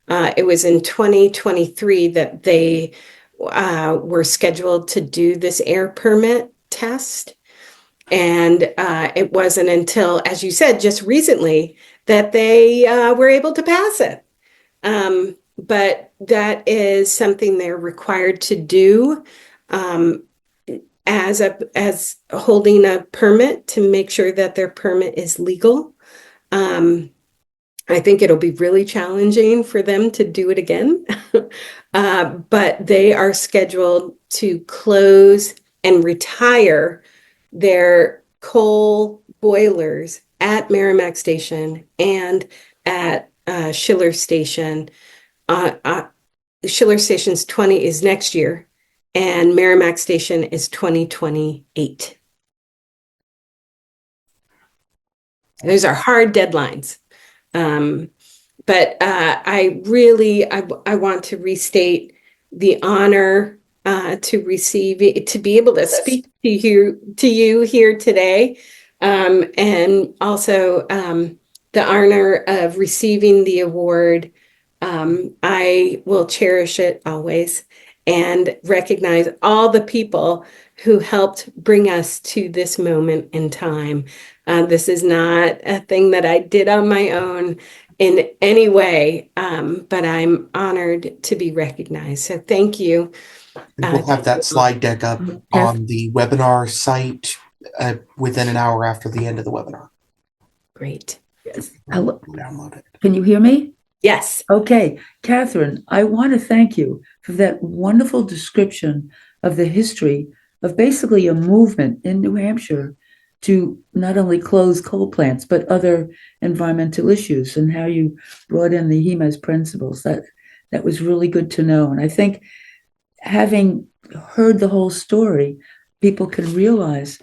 It was in 2023 that they were scheduled to do this air permit test. And it wasn't until, as you said, just recently that they were able to pass it. But that is something they're required to do as holding a permit to make sure that their permit is legal. I think it'll be really challenging for them to do it again. But they are scheduled to close and retire their coal boilers at Merrimack Station and at Schiller Station. Schiller Station's 20 is next year, and Merrimack Station is 2028. Those are hard deadlines. But I want to restate the honor to receive it, to be able to speak to you here today, and also the honor of receiving the award. I will cherish it always and recognize all the people who helped bring us to this moment in time. This is not a thing that I did on my own in any way, but I'm honored to be recognized. So thank you. And we'll have that slide deck up on the webinar site within an hour after the end of the webinar. Great. Yes. We'll download it. Can you hear me? Yes. Okay, Catherine, I want to thank you for that wonderful description of the history of basically a movement in New Hampshire to not only close coal plants, but other environmental issues, and how you brought in the HEMAS principles. That was really good to know. And I think having heard the whole story, people can realize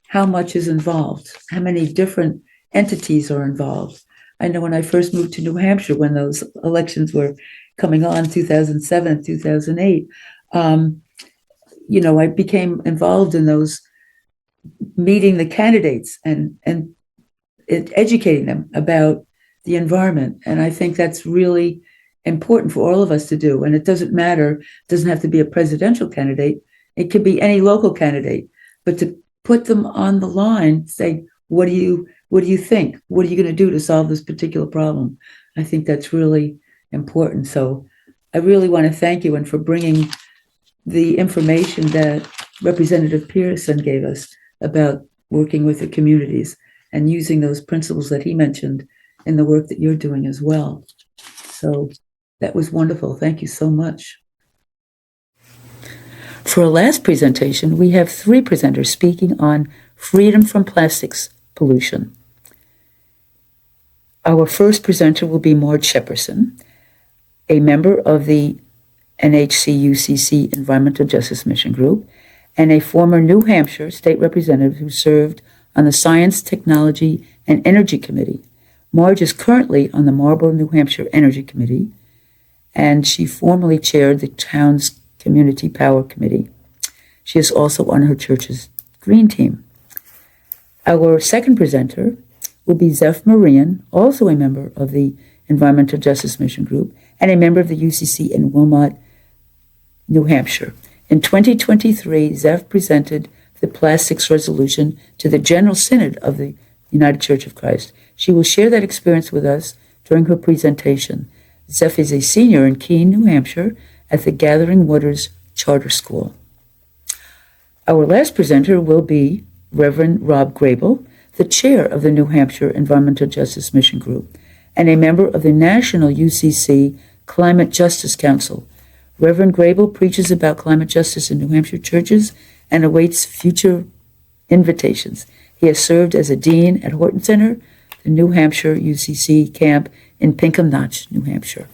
how much is involved, how many different entities are involved. I know when I first moved to New Hampshire, when those elections were coming on, 2007, 2008, I became involved in those, meeting the candidates and educating them about the environment. And I think that's really important for all of us to do. And it doesn't matter, it doesn't have to be a presidential candidate. It could be any local candidate, but to put them on the line, say, what do you think? What are you going to do to solve this particular problem? I think that's really important. So I really want to thank you and for bringing the information that Representative Pearson gave us about working with the communities and using those principles that he mentioned in the work that you're doing as well. So that was wonderful. Thank you so much. For our last presentation, we have 3 presenters speaking on freedom from plastics pollution. Our first presenter will be Marge Shepperson, a member of the NHC-UCC Environmental Justice Mission Group and a former New Hampshire state representative who served on the Science, Technology, and Energy Committee. Marge is currently on the Marlborough, New Hampshire Energy Committee, and she formerly chaired the town's Community Power Committee. She is also on her church's Green Team. Our second presenter will be Zeph Marian, also a member of the Environmental Justice Mission Group and a member of the UCC in Wilmot, New Hampshire. In 2023, Zeph presented the plastics resolution to the General Synod of the United Church of Christ. She will share that experience with us during her presentation. Zeph is a senior in Keene, New Hampshire at the Gathering Waters Charter School. Our last presenter will be Reverend Rob Grable, the chair of the New Hampshire Environmental Justice Mission Group and a member of the National UCC Climate Justice Council. Reverend Grable preaches about climate justice in New Hampshire churches and awaits future invitations. He has served as a dean at Horton Center, the New Hampshire UCC camp in Pinkham Notch, New Hampshire.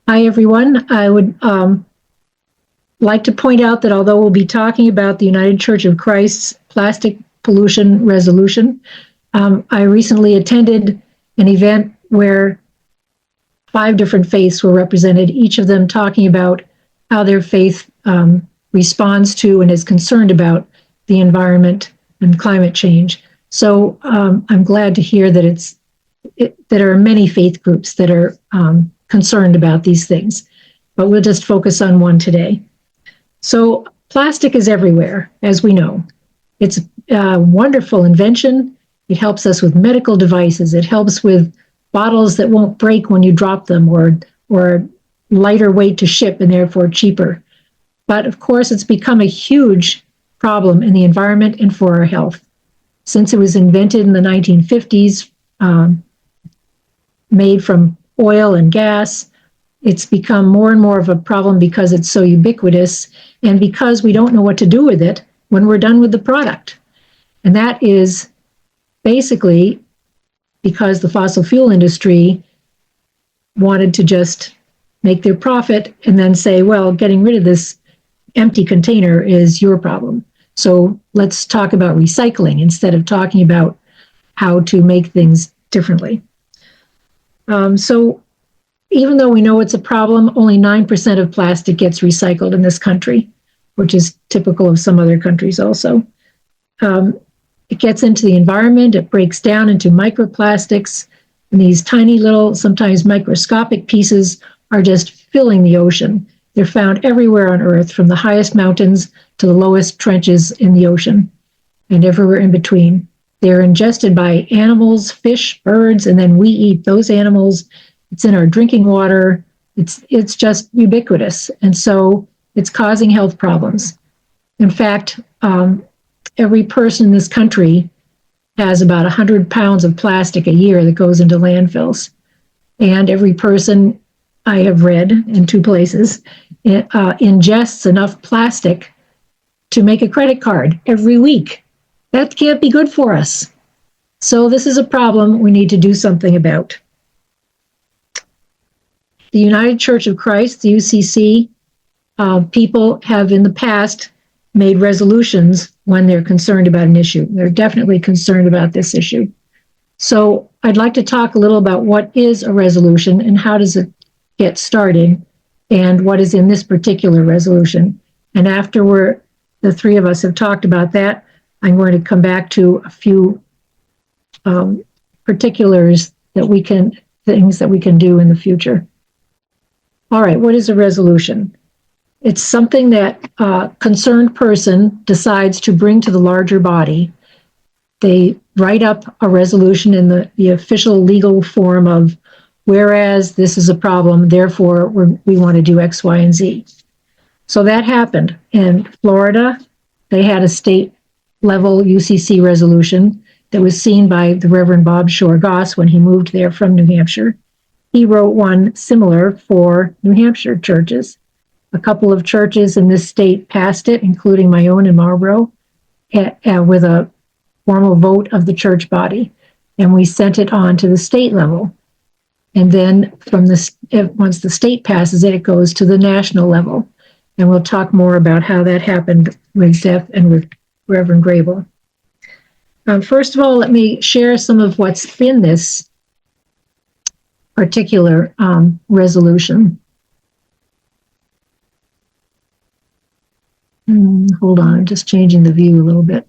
Hi, everyone. I would like to point out that although we'll be talking about the United Church of Christ's plastic pollution resolution, I recently attended an event where 5 different faiths were represented, each of them talking about how their faith responds to and is concerned about the environment and climate change. So I'm glad to hear that there are many faith groups that are concerned about these things, but we'll just focus on one today. So plastic is everywhere, as we know. It's a wonderful invention. It helps us with medical devices. It helps with bottles that won't break when you drop them, or lighter weight to ship and therefore cheaper. But of course, it's become a huge problem in the environment and for our health. Since it was invented in the 1950s, made from oil and gas, it's become more and more of a problem because it's so ubiquitous and because we don't know what to do with it when we're done with the product. And that is basically because the fossil fuel industry wanted to just make their profit and then say, well, getting rid of this empty container is your problem. So let's talk about recycling instead of talking about how to make things differently. So even though we know it's a problem, only 9% of plastic gets recycled in this country, which is typical of some other countries also. it gets into the environment, it breaks down into microplastics, and these tiny little, sometimes microscopic pieces are just filling the ocean. They're found everywhere on Earth, from the highest mountains to the lowest trenches in the ocean, and everywhere in between. They're ingested by animals, fish, birds, and then we eat those animals. It's in our drinking water. It's just ubiquitous, and so it's causing health problems. In fact, every person in this country has about 100 pounds of plastic a year that goes into landfills. And every person, I have read in 2 places, ingests enough plastic to make a credit card every week. That can't be good for us. So this is a problem we need to do something about. The United Church of Christ, the UCC, people have in the past made resolutions when they're concerned about an issue. They're definitely concerned about this issue. So I'd like to talk a little about what is a resolution and how does it get started and what is in this particular resolution. And after the 3 of us have talked about that, I'm going to come back to a few particulars things that we can do in the future. All right, what is a resolution? It's something that a concerned person decides to bring to the larger body. They write up a resolution in the official legal form of, whereas this is a problem, therefore we want to do X, Y, and Z. So that happened. In Florida, they had a state level UCC resolution that was seen by the Reverend Bob Shore Goss when he moved there from New Hampshire. He wrote one similar for New Hampshire churches. A couple of churches in this state passed it, including my own in Marlborough, with a formal vote of the church body. And we sent it on to the state level. And then once the state passes it, it goes to the national level. And we'll talk more about how that happened with Zeph and with Reverend Grable. First of all, let me share some of what's in this particular resolution. Hold on, I'm just changing the view a little bit.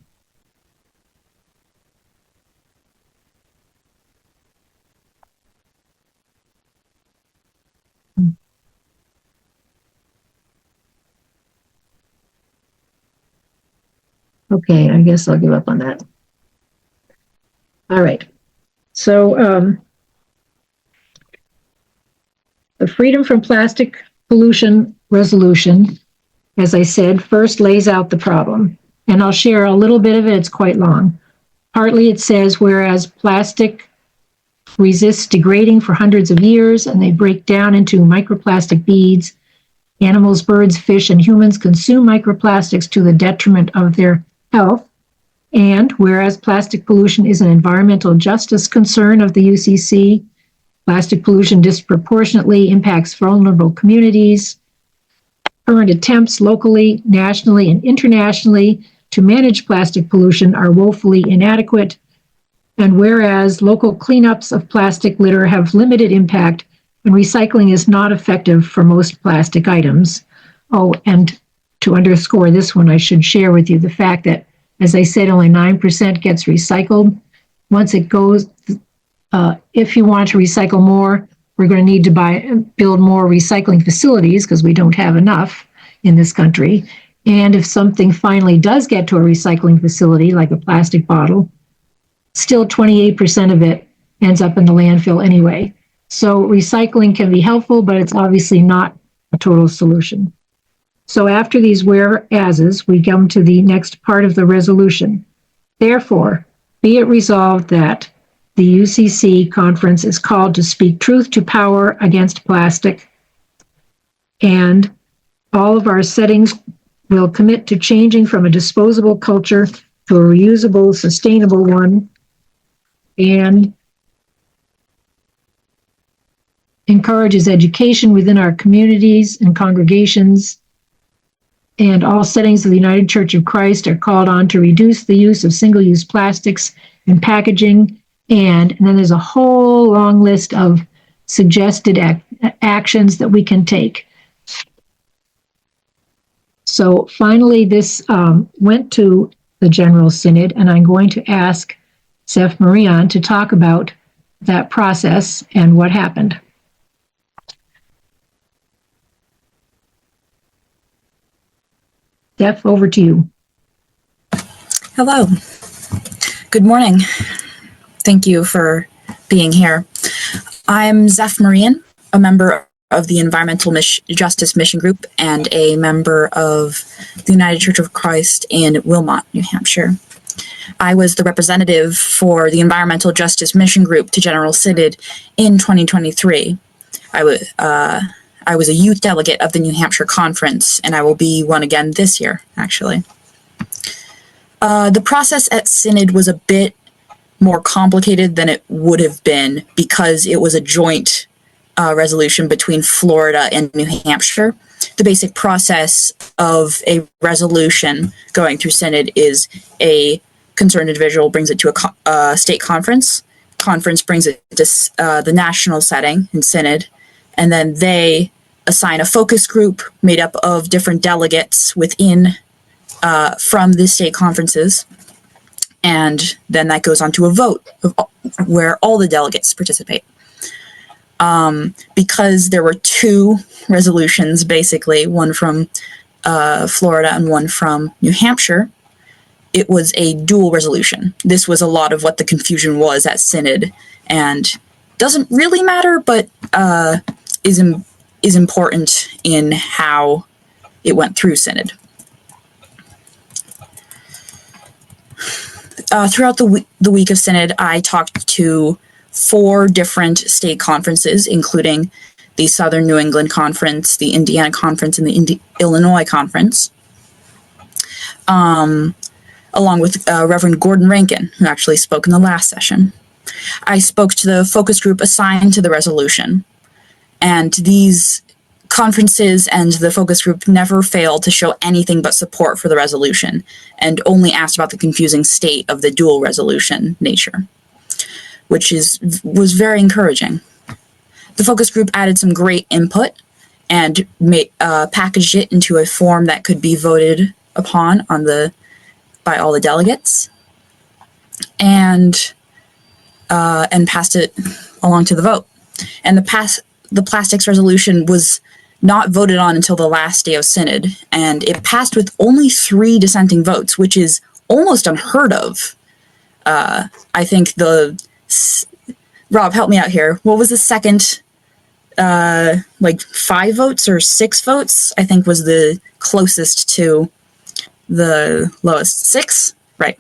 Okay, I guess I'll give up on that. All right. So the Freedom from Plastic Pollution Resolution, as I said, first lays out the problem. And I'll share a little bit of it. It's quite long. Partly it says, whereas plastic resists degrading for hundreds of years and they break down into microplastic beads, animals, birds, fish, and humans consume microplastics to the detriment of their health. And whereas plastic pollution is an environmental justice concern of the UCC, plastic pollution disproportionately impacts vulnerable communities. Current attempts locally, nationally, and internationally to manage plastic pollution are woefully inadequate. And whereas local cleanups of plastic litter have limited impact and recycling is not effective for most plastic items. Oh, and to underscore this one, I should share with you the fact that, as I said, only 9% gets recycled. Once it goes, if you want to recycle more, we're going to need to build more recycling facilities because we don't have enough in this country. And if something finally does get to a recycling facility, like a plastic bottle, still 28% of it ends up in the landfill anyway. So recycling can be helpful, but it's obviously not a total solution. So after these whereases, we come to the next part of the resolution. Therefore, be it resolved that the UCC conference is called to speak truth to power against plastic, and all of our settings will commit to changing from a disposable culture to a reusable, sustainable one, and encourages education within our communities and congregations. And all settings of the United Church of Christ are called on to reduce the use of single-use plastics in packaging. And then there's a whole long list of suggested actions that we can take. So finally, this went to the General Synod, and I'm going to ask Zeph Marion to talk about that process and what happened. Zeph, over to you. Hello. Good morning. Thank you for being here. I'm Zeph Marion, a member of the Environmental Justice Mission Group and a member of the United Church of Christ in Wilmot, New Hampshire. I was the representative for the Environmental Justice Mission Group to General Synod in 2023. I was a youth delegate of the New Hampshire Conference, and I will be one again this year, actually. The process at Synod was a bit more complicated than it would have been because it was a joint resolution between Florida and New Hampshire. The basic process of a resolution going through Synod is a concerned individual brings it to a state conference. Conference brings it to the national setting in Synod, and then they assign a focus group made up of different delegates within from the state conferences, and then that goes on to a vote where all the delegates participate. Because there were two resolutions, basically, one from Florida and one from New Hampshire, it was a dual resolution. This was a lot of what the confusion was at Synod, and doesn't really matter, but is important in how it went through Synod. Throughout the week of Synod, I talked to 4 different state conferences, including the Southern New England Conference, the Indiana Conference, and the Illinois Conference, along with Reverend Gordon Rankin, who actually spoke in the last session. I spoke to the focus group assigned to the resolution, and these conferences and the focus group never failed to show anything but support for the resolution, and only asked about the confusing state of the dual resolution nature, which was very encouraging. The focus group added some great input and packaged it into a form that could be voted upon by all the delegates, and passed it along to the vote. And the plastics resolution was not voted on until the last day of Synod, and it passed with only 3 dissenting votes, which is almost unheard of. I think Rob, help me out here. What was the second, 5 votes or 6 votes, I think was the closest to the lowest. 6? Right.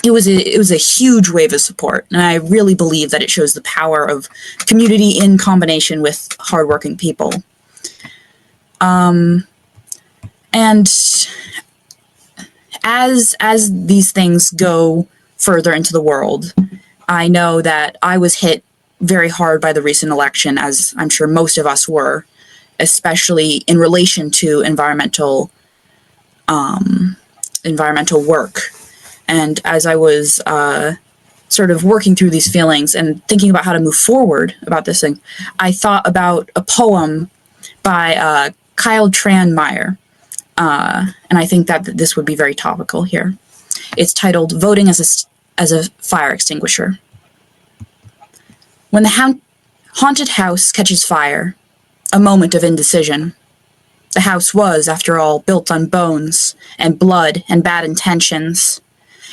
It was a huge wave of support, and I really believe that it shows the power of community in combination with hardworking people. And as these things go further into the world, I know that I was hit very hard by the recent election, as I'm sure most of us were, especially in relation to environmental work. And as I was sort of working through these feelings and thinking about how to move forward about this thing, I thought about a poem by Kyle Tranmere, and I think that this would be very topical here. It's titled "Voting as a Fire Extinguisher." When the haunted house catches fire, a moment of indecision. The house was, after all, built on bones and blood and bad intentions.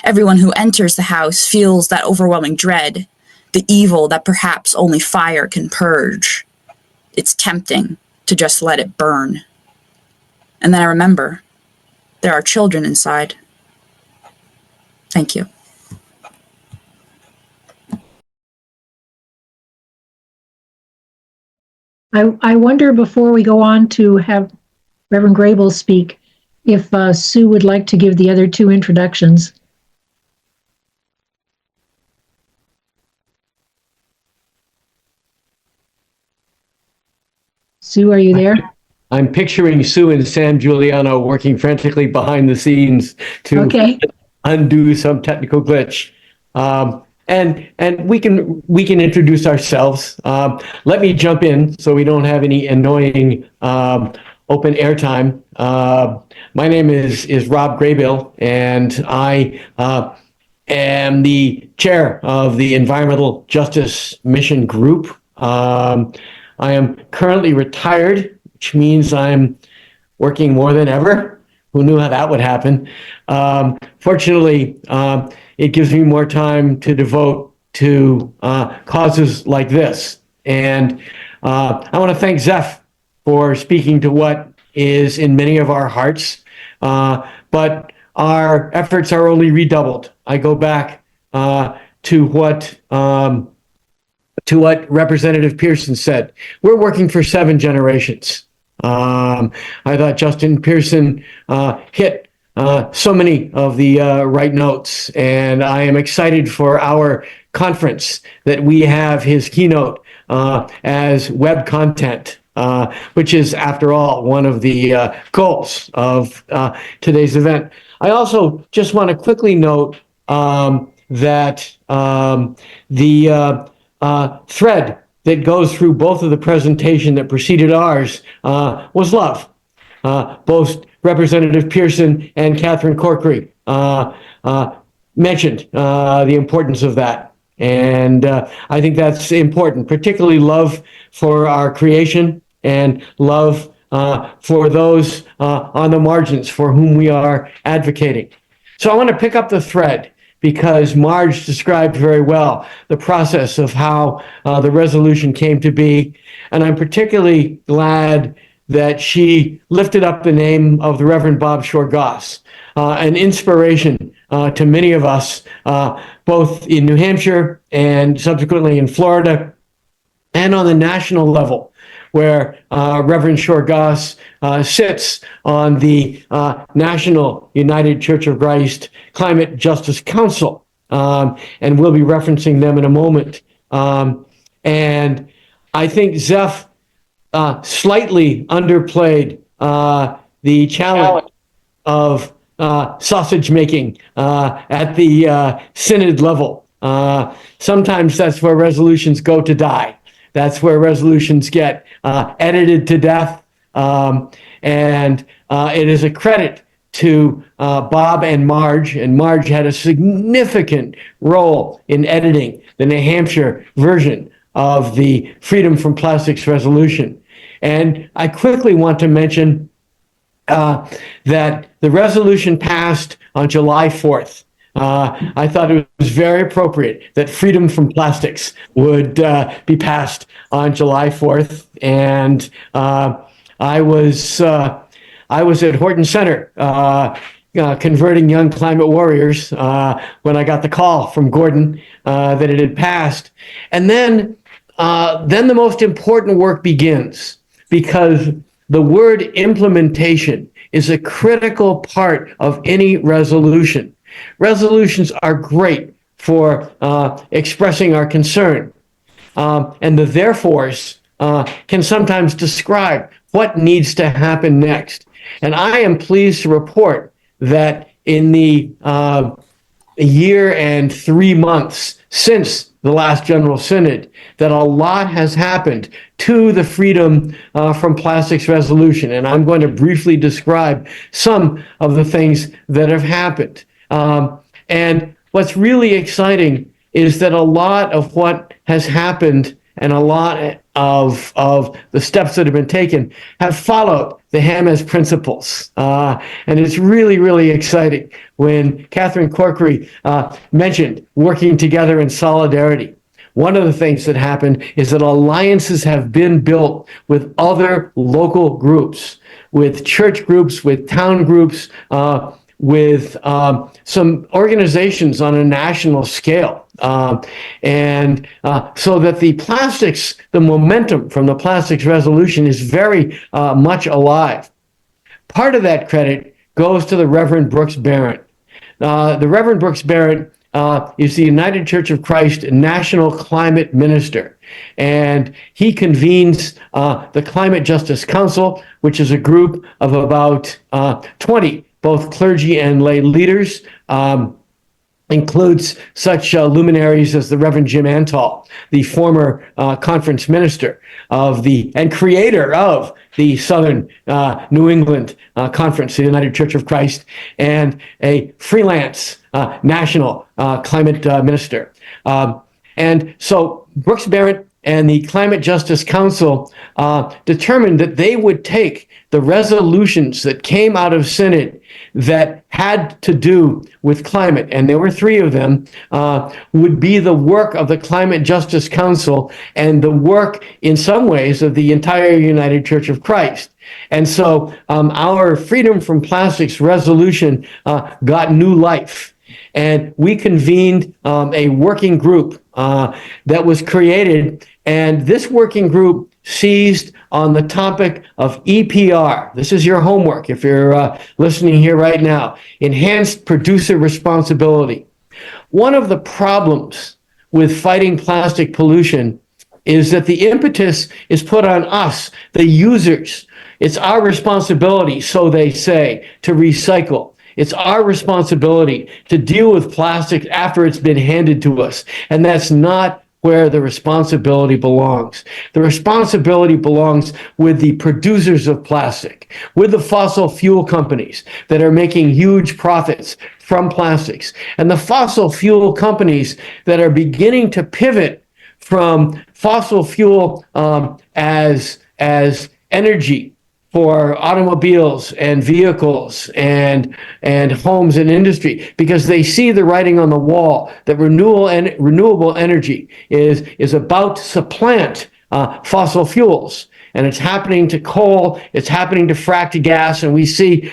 Everyone who enters the house feels that overwhelming dread, the evil that perhaps only fire can purge. It's tempting to just let it burn. And then I remember, there are children inside. Thank you. I wonder, before we go on to have Reverend Grable speak, if Sue would like to give the other 2 introductions. Sue, are you there? I'm picturing Sue and Sam Giuliano working frantically behind the scenes to undo some technical glitch. And we can introduce ourselves. Let me jump in so we don't have any annoying open airtime. My name is Rob Graybill, and I am the chair of the Environmental Justice Mission Group. I am currently retired, which means I'm working more than ever. Who knew how that would happen? Fortunately, it gives me more time to devote to causes like this. And I want to thank Zeph for speaking to what is in many of our hearts, but our efforts are only redoubled. I go back to what Representative Pearson said. We're working for 7 generations. I thought Justin Pearson hit so many of the right notes, and I am excited for our conference that we have his keynote as web content, which is, after all, one of the goals of today's event. I also just want to quickly note that the thread that goes through both of the presentation that preceded ours was love. Both Representative Pearson and Catherine Corkery mentioned the importance of that. And I think that's important, particularly love for our creation and love for those on the margins for whom we are advocating. So I want to pick up the thread because Marge described very well the process of how the resolution came to be. And I'm particularly glad that she lifted up the name of the Reverend Bob Shore Goss, an inspiration to many of us, both in New Hampshire and subsequently in Florida, and on the national level, where Reverend Shore Goss sits on the National United Church of Christ Climate Justice Council, and we'll be referencing them in a moment. And I think Zeph slightly underplayed the challenge of sausage making at the synod level. Sometimes that's where resolutions go to die. That's where resolutions get edited to death. And it is a credit to Bob and Marge had a significant role in editing the New Hampshire version of the Freedom from Plastics resolution. And I quickly want to mention that the resolution passed on July 4th. I thought it was very appropriate that freedom from plastics would be passed on July 4th. And I was at Horton Center converting young climate warriors when I got the call from Gordon that it had passed. And then the most important work begins, because the word implementation is a critical part of any resolution. Resolutions are great for expressing our concern, and the therefores can sometimes describe what needs to happen next. And I am pleased to report that in the year and 3 months since the last General Synod, that a lot has happened to the Freedom from Plastics resolution. And I'm going to briefly describe some of the things that have happened. And what's really exciting is that a lot of what has happened and a lot of the steps that have been taken have followed the Hamas principles. And it's really, really exciting when Catherine Corkery mentioned working together in solidarity. One of the things that happened is that alliances have been built with other local groups, with church groups, with town groups, with some organizations on a national scale. And so that the momentum from the plastics resolution is very much alive. Part of that credit goes to the Reverend Brooks Barrett. The Reverend Brooks Barrett is the United Church of Christ National Climate Minister. And he convenes the Climate Justice Council, which is a group of about 20 both clergy and lay leaders. includes such luminaries as the Reverend Jim Antal, the former conference minister and creator of the Southern New England Conference, the United Church of Christ, and a freelance national climate minister. And so Brooks Barrett and the Climate Justice Council determined that they would take the resolutions that came out of Synod that had to do with climate, and there were 3 of them, would be the work of the Climate Justice Council and the work, in some ways, of the entire United Church of Christ. And so our Freedom from Plastics resolution got new life. And we convened a working group that was created, and this working group seized on the topic of EPR. This is your homework if you're listening here right now. Enhanced producer responsibility. One of the problems with fighting plastic pollution is that the impetus is put on us, the users. It's our responsibility, so they say, to recycle. It's our responsibility to deal with plastic after it's been handed to us. And that's not where the responsibility belongs. The responsibility belongs with the producers of plastic, with the fossil fuel companies that are making huge profits from plastics, and the fossil fuel companies that are beginning to pivot from fossil fuel as energy for automobiles and vehicles and homes and industry, because they see the writing on the wall that renewable energy is about to supplant fossil fuels. And it's happening to coal, it's happening to fracked gas, and we see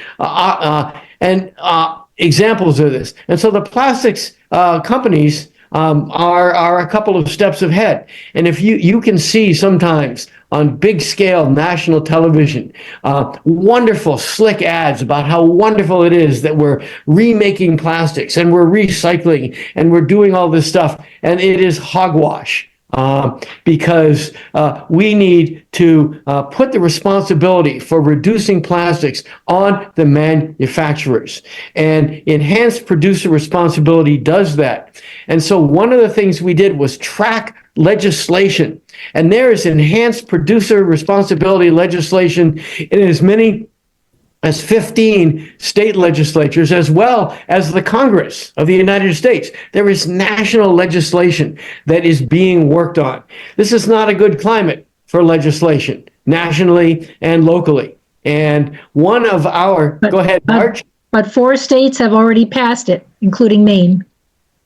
examples of this. And so the plastics companies are a couple of steps ahead. And if you can see sometimes on big scale national television, wonderful slick ads about how wonderful it is that we're remaking plastics and we're recycling and we're doing all this stuff. And it is hogwash. Because we need to put the responsibility for reducing plastics on the manufacturers. And enhanced producer responsibility does that. And so one of the things we did was track legislation. And there is enhanced producer responsibility legislation in as many as 15 state legislatures, as well as the Congress of the United States. There is national legislation that is being worked on. This is not a good climate for legislation, nationally and locally. And one of our, go ahead, Marge. But 4 states have already passed it, including Maine.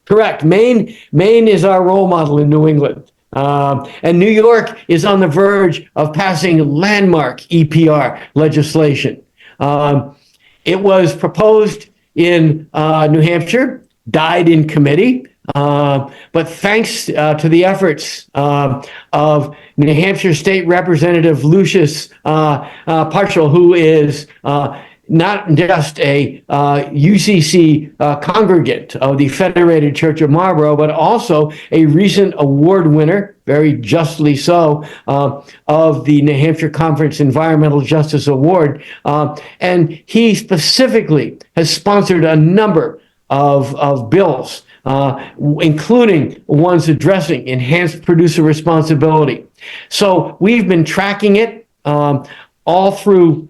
Correct. Maine is our role model in New England. And New York is on the verge of passing landmark EPR legislation. It was proposed in New Hampshire, died in committee, but thanks to the efforts of New Hampshire State Representative Lucius Parshall, who is not just a UCC congregant of the Federated Church of Marlborough, but also a recent award winner, very justly so, of the New Hampshire Conference Environmental Justice Award. And he specifically has sponsored a number of bills, including ones addressing enhanced producer responsibility. So we've been tracking it all through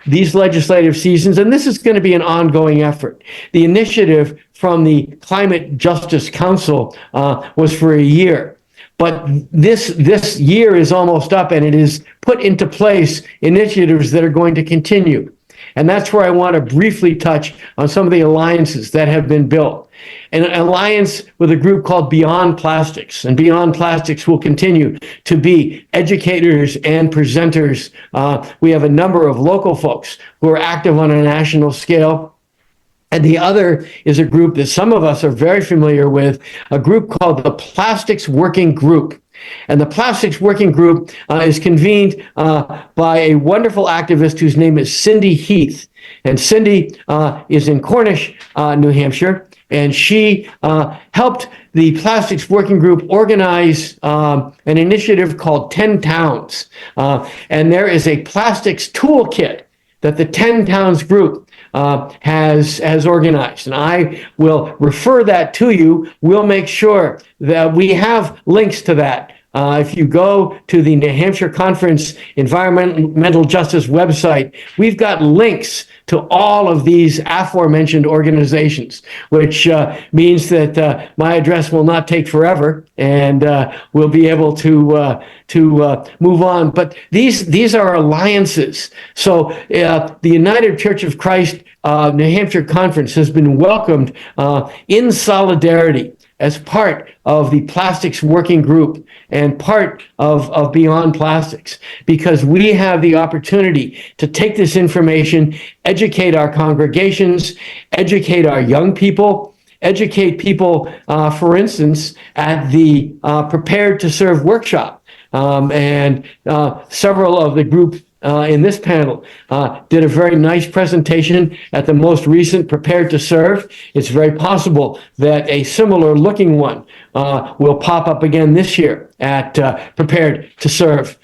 these legislative seasons, and this is going to be an ongoing effort. The initiative from the Climate Justice Council was for a year, but this year is almost up, and it has put into place initiatives that are going to continue. And that's where I want to briefly touch on some of the alliances that have been built. An alliance with a group called Beyond Plastics, and Beyond Plastics will continue to be educators and presenters. We have a number of local folks who are active on a national scale. And the other is a group that some of us are very familiar with, a group called the Plastics Working Group. And the Plastics Working Group is convened by a wonderful activist whose name is Cindy Heath. And Cindy is in Cornish, New Hampshire, and she helped the Plastics Working Group organize an initiative called 10 Towns. And there is a plastics toolkit that the 10 Towns group has organized. And I will refer that to you. We'll make sure that we have links to that. If you go to the New Hampshire Conference Environmental Justice website, we've got links to all of these aforementioned organizations, which means that my address will not take forever, and we'll be able to move on. But these are alliances. So the United Church of Christ New Hampshire Conference has been welcomed in solidarity as part of the plastics working group and part of Beyond Plastics, because we have the opportunity to take this information, educate our congregations, educate our young people, educate people, for instance, at the Prepared to Serve workshop. And several of the group in this panel did a very nice presentation at the most recent Prepared to Serve. It's very possible that a similar looking one will pop up again this year at Prepared to Serve.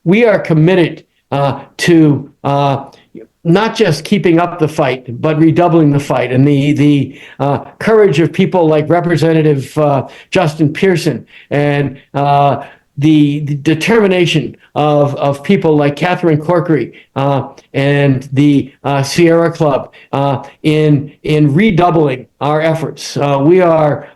We are committed to not just keeping up the fight, but redoubling the fight. And the courage of people like Representative Justin Pearson and the determination of people like Catherine Corkery and the Sierra Club in redoubling our efforts. We are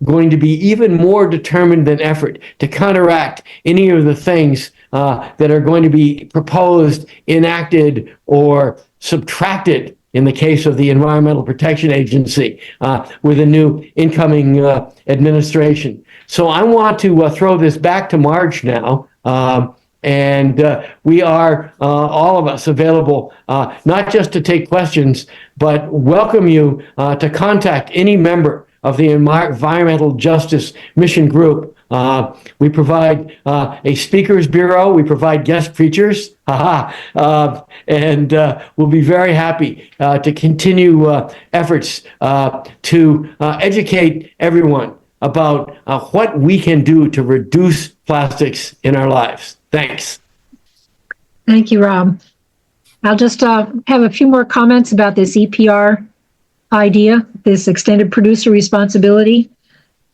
going to be even more determined than effort to counteract any of the things that are going to be proposed, enacted, or subtracted in the case of the Environmental Protection Agency with a new incoming administration. So I want to throw this back to Marge now. And we are, all of us, available not just to take questions, but welcome you to contact any member of the Environmental Justice Mission Group. We provide a speakers bureau. We provide guest preachers. And we'll be very happy to continue efforts to educate everyone about what we can do to reduce plastics in our lives. Thanks. Thank you, Rob. I'll just have a few more comments about this EPR idea, this extended producer responsibility.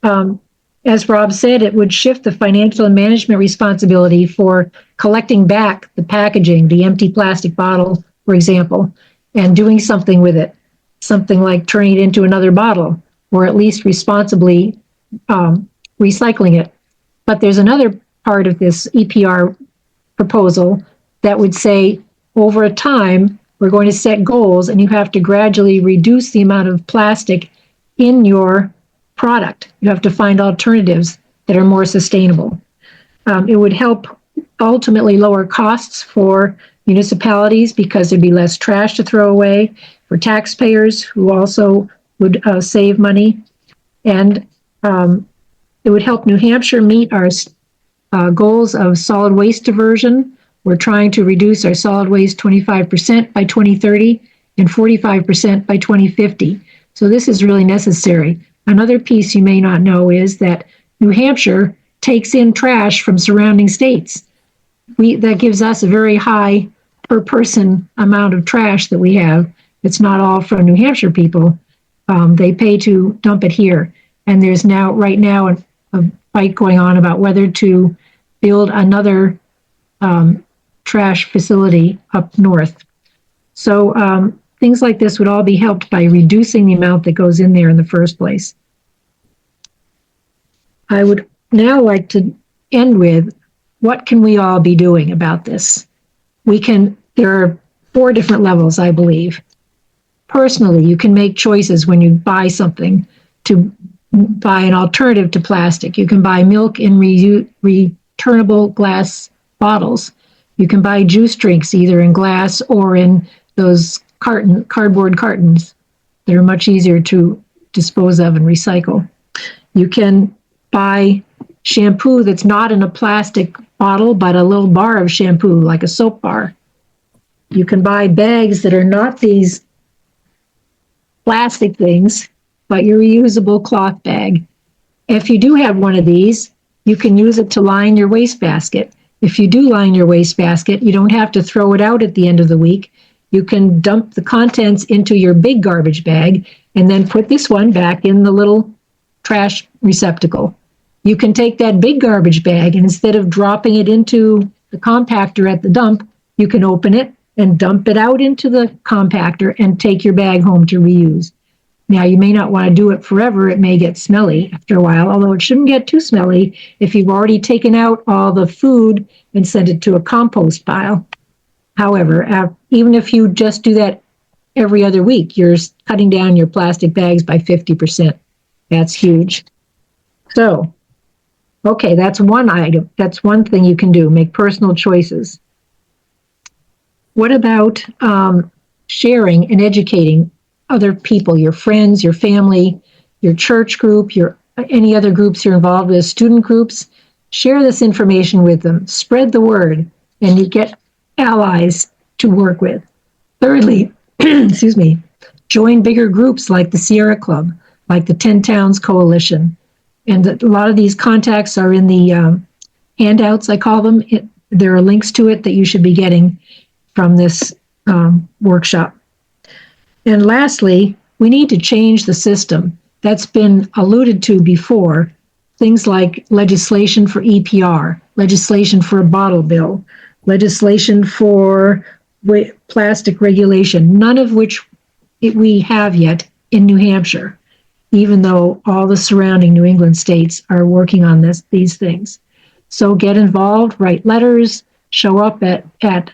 As Rob said, it would shift the financial and management responsibility for collecting back the packaging, the empty plastic bottle, for example, and doing something with it, something like turning it into another bottle, or at least responsibly recycling it. But there's another part of this EPR proposal that would say, over a time, we're going to set goals, and you have to gradually reduce the amount of plastic in your product. You have to find alternatives that are more sustainable. It would help ultimately lower costs for municipalities because there'd be less trash to throw away, for taxpayers who also would save money. And it would help New Hampshire meet our goals of solid waste diversion. We're trying to reduce our solid waste 25% by 2030 and 45% by 2050. So this is really necessary. Another piece you may not know is that New Hampshire takes in trash from surrounding states. That gives us a very high per person amount of trash that we have. It's not all from New Hampshire people. They pay to dump it here. And there's now, right now, a fight going on about whether to build another trash facility up north. So things like this would all be helped by reducing the amount that goes in there in the first place. I would now like to end with, what can we all be doing about this? There are 4 different levels, I believe. Personally, you can make choices when you buy something to buy an alternative to plastic. You can buy milk in returnable glass bottles. You can buy juice drinks either in glass or in those cardboard cartons that are much easier to dispose of and recycle. You can buy shampoo that's not in a plastic bottle, but a little bar of shampoo, like a soap bar. You can buy bags that are not these plastic things, but your reusable cloth bag. If you do have one of these, you can use it to line your wastebasket. If you do line your wastebasket, you don't have to throw it out at the end of the week. You can dump the contents into your big garbage bag and then put this one back in the little trash receptacle. You can take that big garbage bag and instead of dropping it into the compactor at the dump, you can open it and dump it out into the compactor and take your bag home to reuse. Now, you may not want to do it forever. It may get smelly after a while, although it shouldn't get too smelly if you've already taken out all the food and sent it to a compost pile. However, even if you just do that every other week, you're cutting down your plastic bags by 50%. That's huge. So, okay, that's one item. That's one thing you can do, make personal choices. What about sharing and educating other people, your friends, your family, your church group, your any other groups you're involved with, student groups? Share this information with them. Spread the word, and you get allies to work with. Thirdly, excuse me, join bigger groups like the Sierra Club, like the 10 Towns Coalition. And a lot of these contacts are in the handouts, I call them. There are links to it that you should be getting from this workshop. And lastly, we need to change the system. That's been alluded to before. Things like legislation for EPR, legislation for a bottle bill, legislation for plastic regulation, none of which we have yet in New Hampshire, even though all the surrounding New England states are working on these things. So get involved, write letters, show up at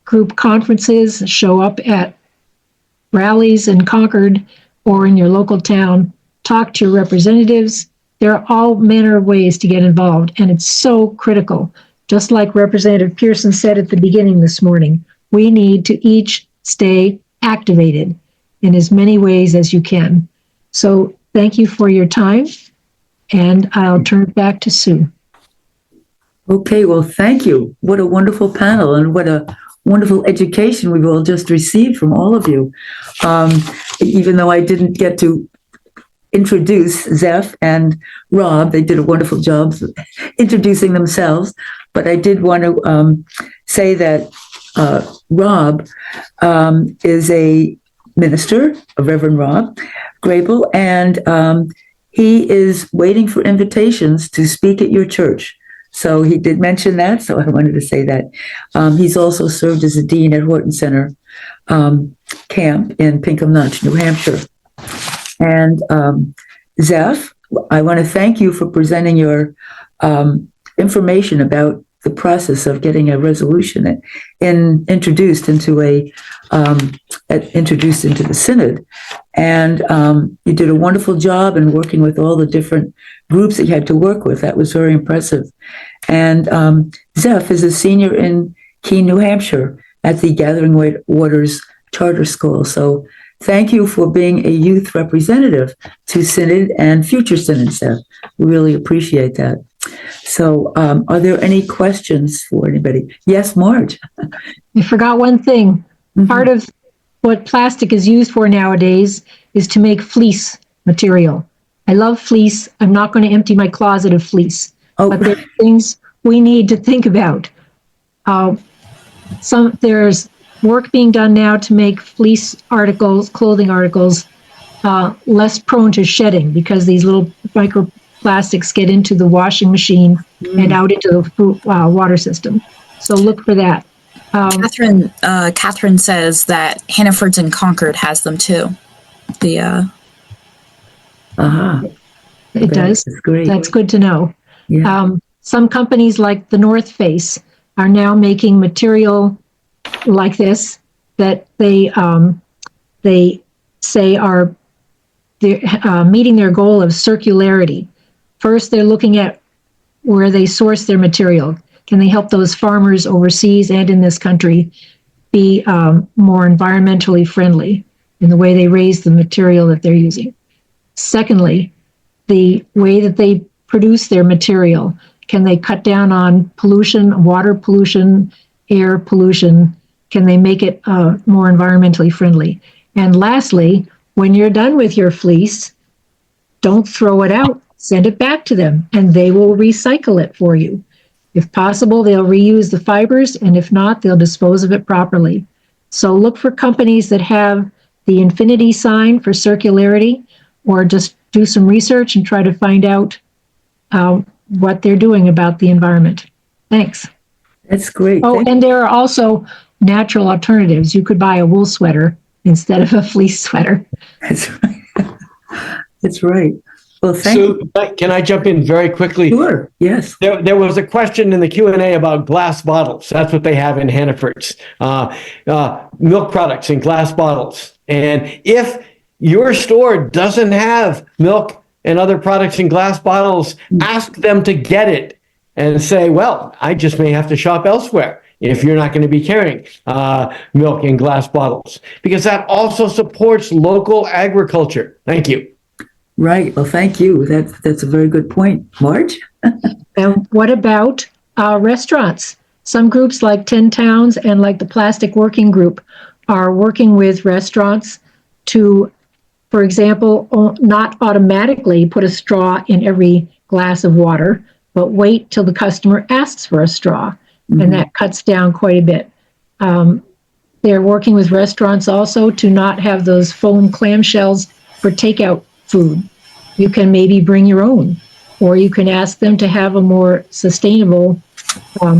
group conferences, show up at rallies in Concord or in your local town, talk to your representatives. There are all manner of ways to get involved, and it's so critical. Just like Representative Pearson said at the beginning this morning, we need to each stay activated in as many ways as you can. So thank you for your time, and I'll turn it back to Sue. Okay, well, thank you. What a wonderful panel and what a wonderful education we've all just received from all of you. Even though I didn't get to introduce Zeph and Rob, they did a wonderful job introducing themselves, but I did want to say that Rob is a minister, a Reverend Rob Grable, and he is waiting for invitations to speak at your church. So he did mention that, so I wanted to say that. He's also served as a dean at Horton Center camp in Pinkham Notch, New Hampshire. And Zeph, I want to thank you for presenting your information about the process of getting a resolution introduced into the synod. And you did a wonderful job in working with all the different groups that you had to work with. That was very impressive. And Zeph is a senior in Keene, New Hampshire at the Gathering Waters Charter School. So thank you for being a youth representative to Synod and future Synod, Zeph. We really appreciate that. So are there any questions for anybody? Yes, Marge. I forgot one thing. Mm-hmm. Part of what plastic is used for nowadays is to make fleece material. I love fleece. I'm not going to empty my closet of fleece. Oh. But there are things we need to think about. There's work being done now to make fleece articles, clothing articles, less prone to shedding because these little microplastics get into the washing machine and out into the water system. So look for that. Catherine says that Hannaford's in Concord has them too. It does. That's great. That's good to know. Yeah. Some companies like the North Face are now making material like this that they say are meeting their goal of circularity. First, they're looking at where they source their material. Can they help those farmers overseas and in this country be more environmentally friendly in the way they raise the material that they're using? Secondly, the way that they produce their material. Can they cut down on pollution, water pollution, air pollution? Can they make it more environmentally friendly? And lastly, when you're done with your fleece, don't throw it out. Send it back to them, and they will recycle it for you. If possible, they'll reuse the fibers, and if not, they'll dispose of it properly. So look for companies that have the infinity sign for circularity, or just do some research and try to find out what they're doing about the environment. Thanks. That's great. Oh, Thank- and there are also natural alternatives. You could buy a wool sweater instead of a fleece sweater. That's right. That's right. Well, thank you. Sue, can I jump in very quickly? Sure. Yes. There was a question in the Q&A about glass bottles. That's what they have in Hannaford's. Milk products in glass bottles. And if your store doesn't have milk and other products in glass bottles, ask them to get it and say, well, I just may have to shop elsewhere if you're not going to be carrying milk in glass bottles, because that also supports local agriculture. Thank you. Right. Well, thank you. That's a very good point. Marge? And what about restaurants? Some groups like 10 Towns and like the Plastic Working Group are working with restaurants to, for example, not automatically put a straw in every glass of water, but wait till the customer asks for a straw. And that cuts down quite a bit. They're working with restaurants also to not have those foam clamshells for takeout food. You can maybe bring your own, or you can ask them to have a more sustainable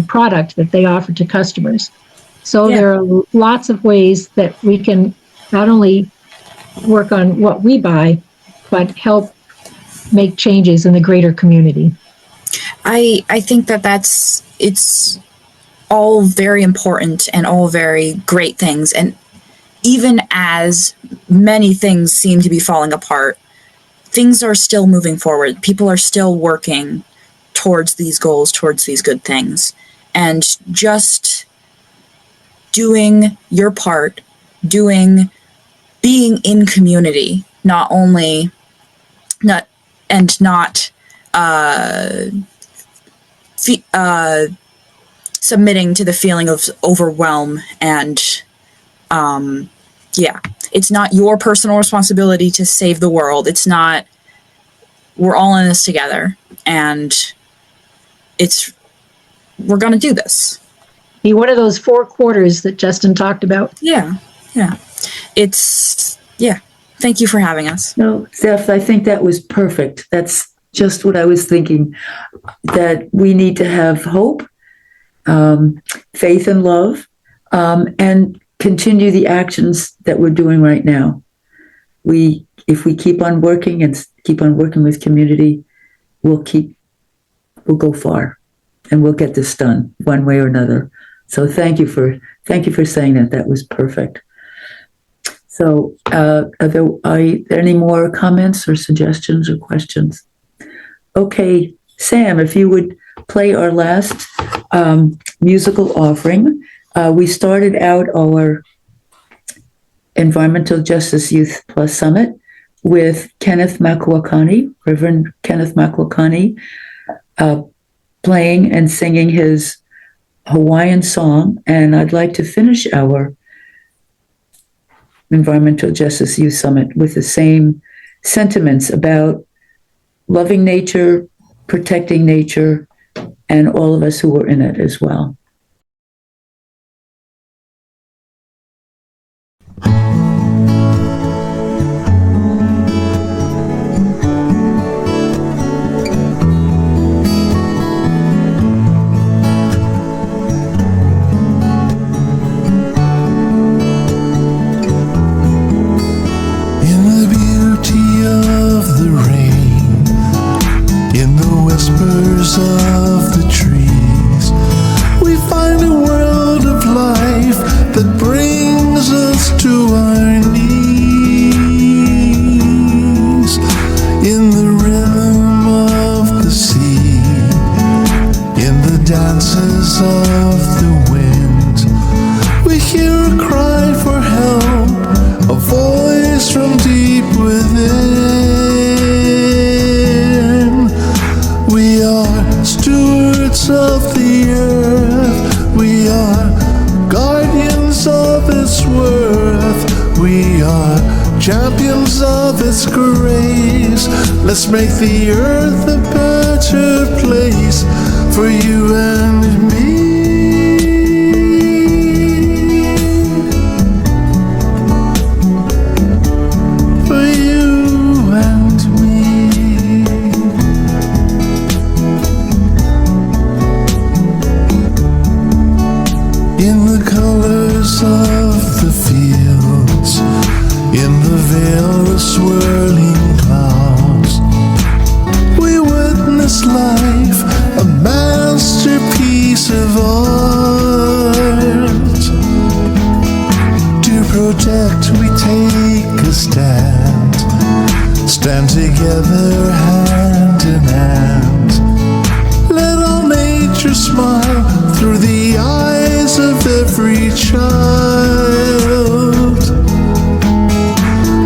product that they offer to customers. So there are lots of ways that we can not only work on what we buy, but help make changes in the greater community. I think that it's all very important and all very great things. And even as many things seem to be falling apart, things are still moving forward. People are still working towards these goals, towards these good things. And just doing your part, being in community, not submitting to the feeling of overwhelm and it's not your personal responsibility to save the world. It's not, we're all in this together, and we're going to do this. Be one of those 4 quarters that Justin talked about. Yeah. Thank you for having us. No, Zeph, I think that was perfect. That's just what I was thinking, that we need to have hope, faith and love, and continue the actions that we're doing right now. If we keep on working and keep on working with community, we'll go far, and we'll get this done one way or another. So thank you for saying that. That was perfect. So are there any more comments or suggestions or questions? Okay, Sam, if you would play our last musical offering. We started out our Environmental Justice Youth Plus Summit with Kenneth Makwakani, Reverend Kenneth Makwakani, playing and singing his Hawaiian song. And I'd like to finish our Environmental Justice Youth Summit with the same sentiments about loving nature, protecting nature, and all of us who were in it as well. Of the trees, we its grace. Let's make the earth a better place for you and me. For you and me. In the colors of the fields, in the veil of swirling clouds, we witness life, a masterpiece of art. To protect, we take a stand, stand together hand in hand. Let all nature smile through the eyes of every child.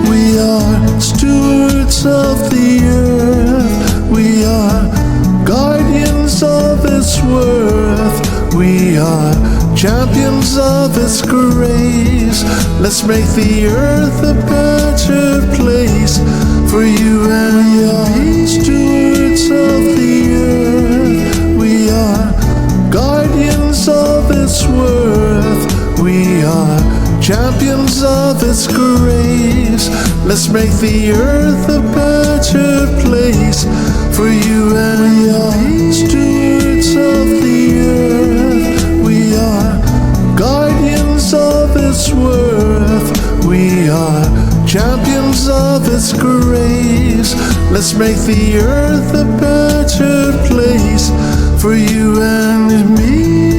We are stewards of the earth. We are guardians of its worth. We are champions of its grace. Let's make the earth a better place for you and me. Stewards of the earth. We are guardians of its worth. We are champions of its grace. Let's make the earth a better place for you and me. Stewards of the earth. We are guardians of its worth. We are champions of its grace. Let's make the earth a better place for you and me.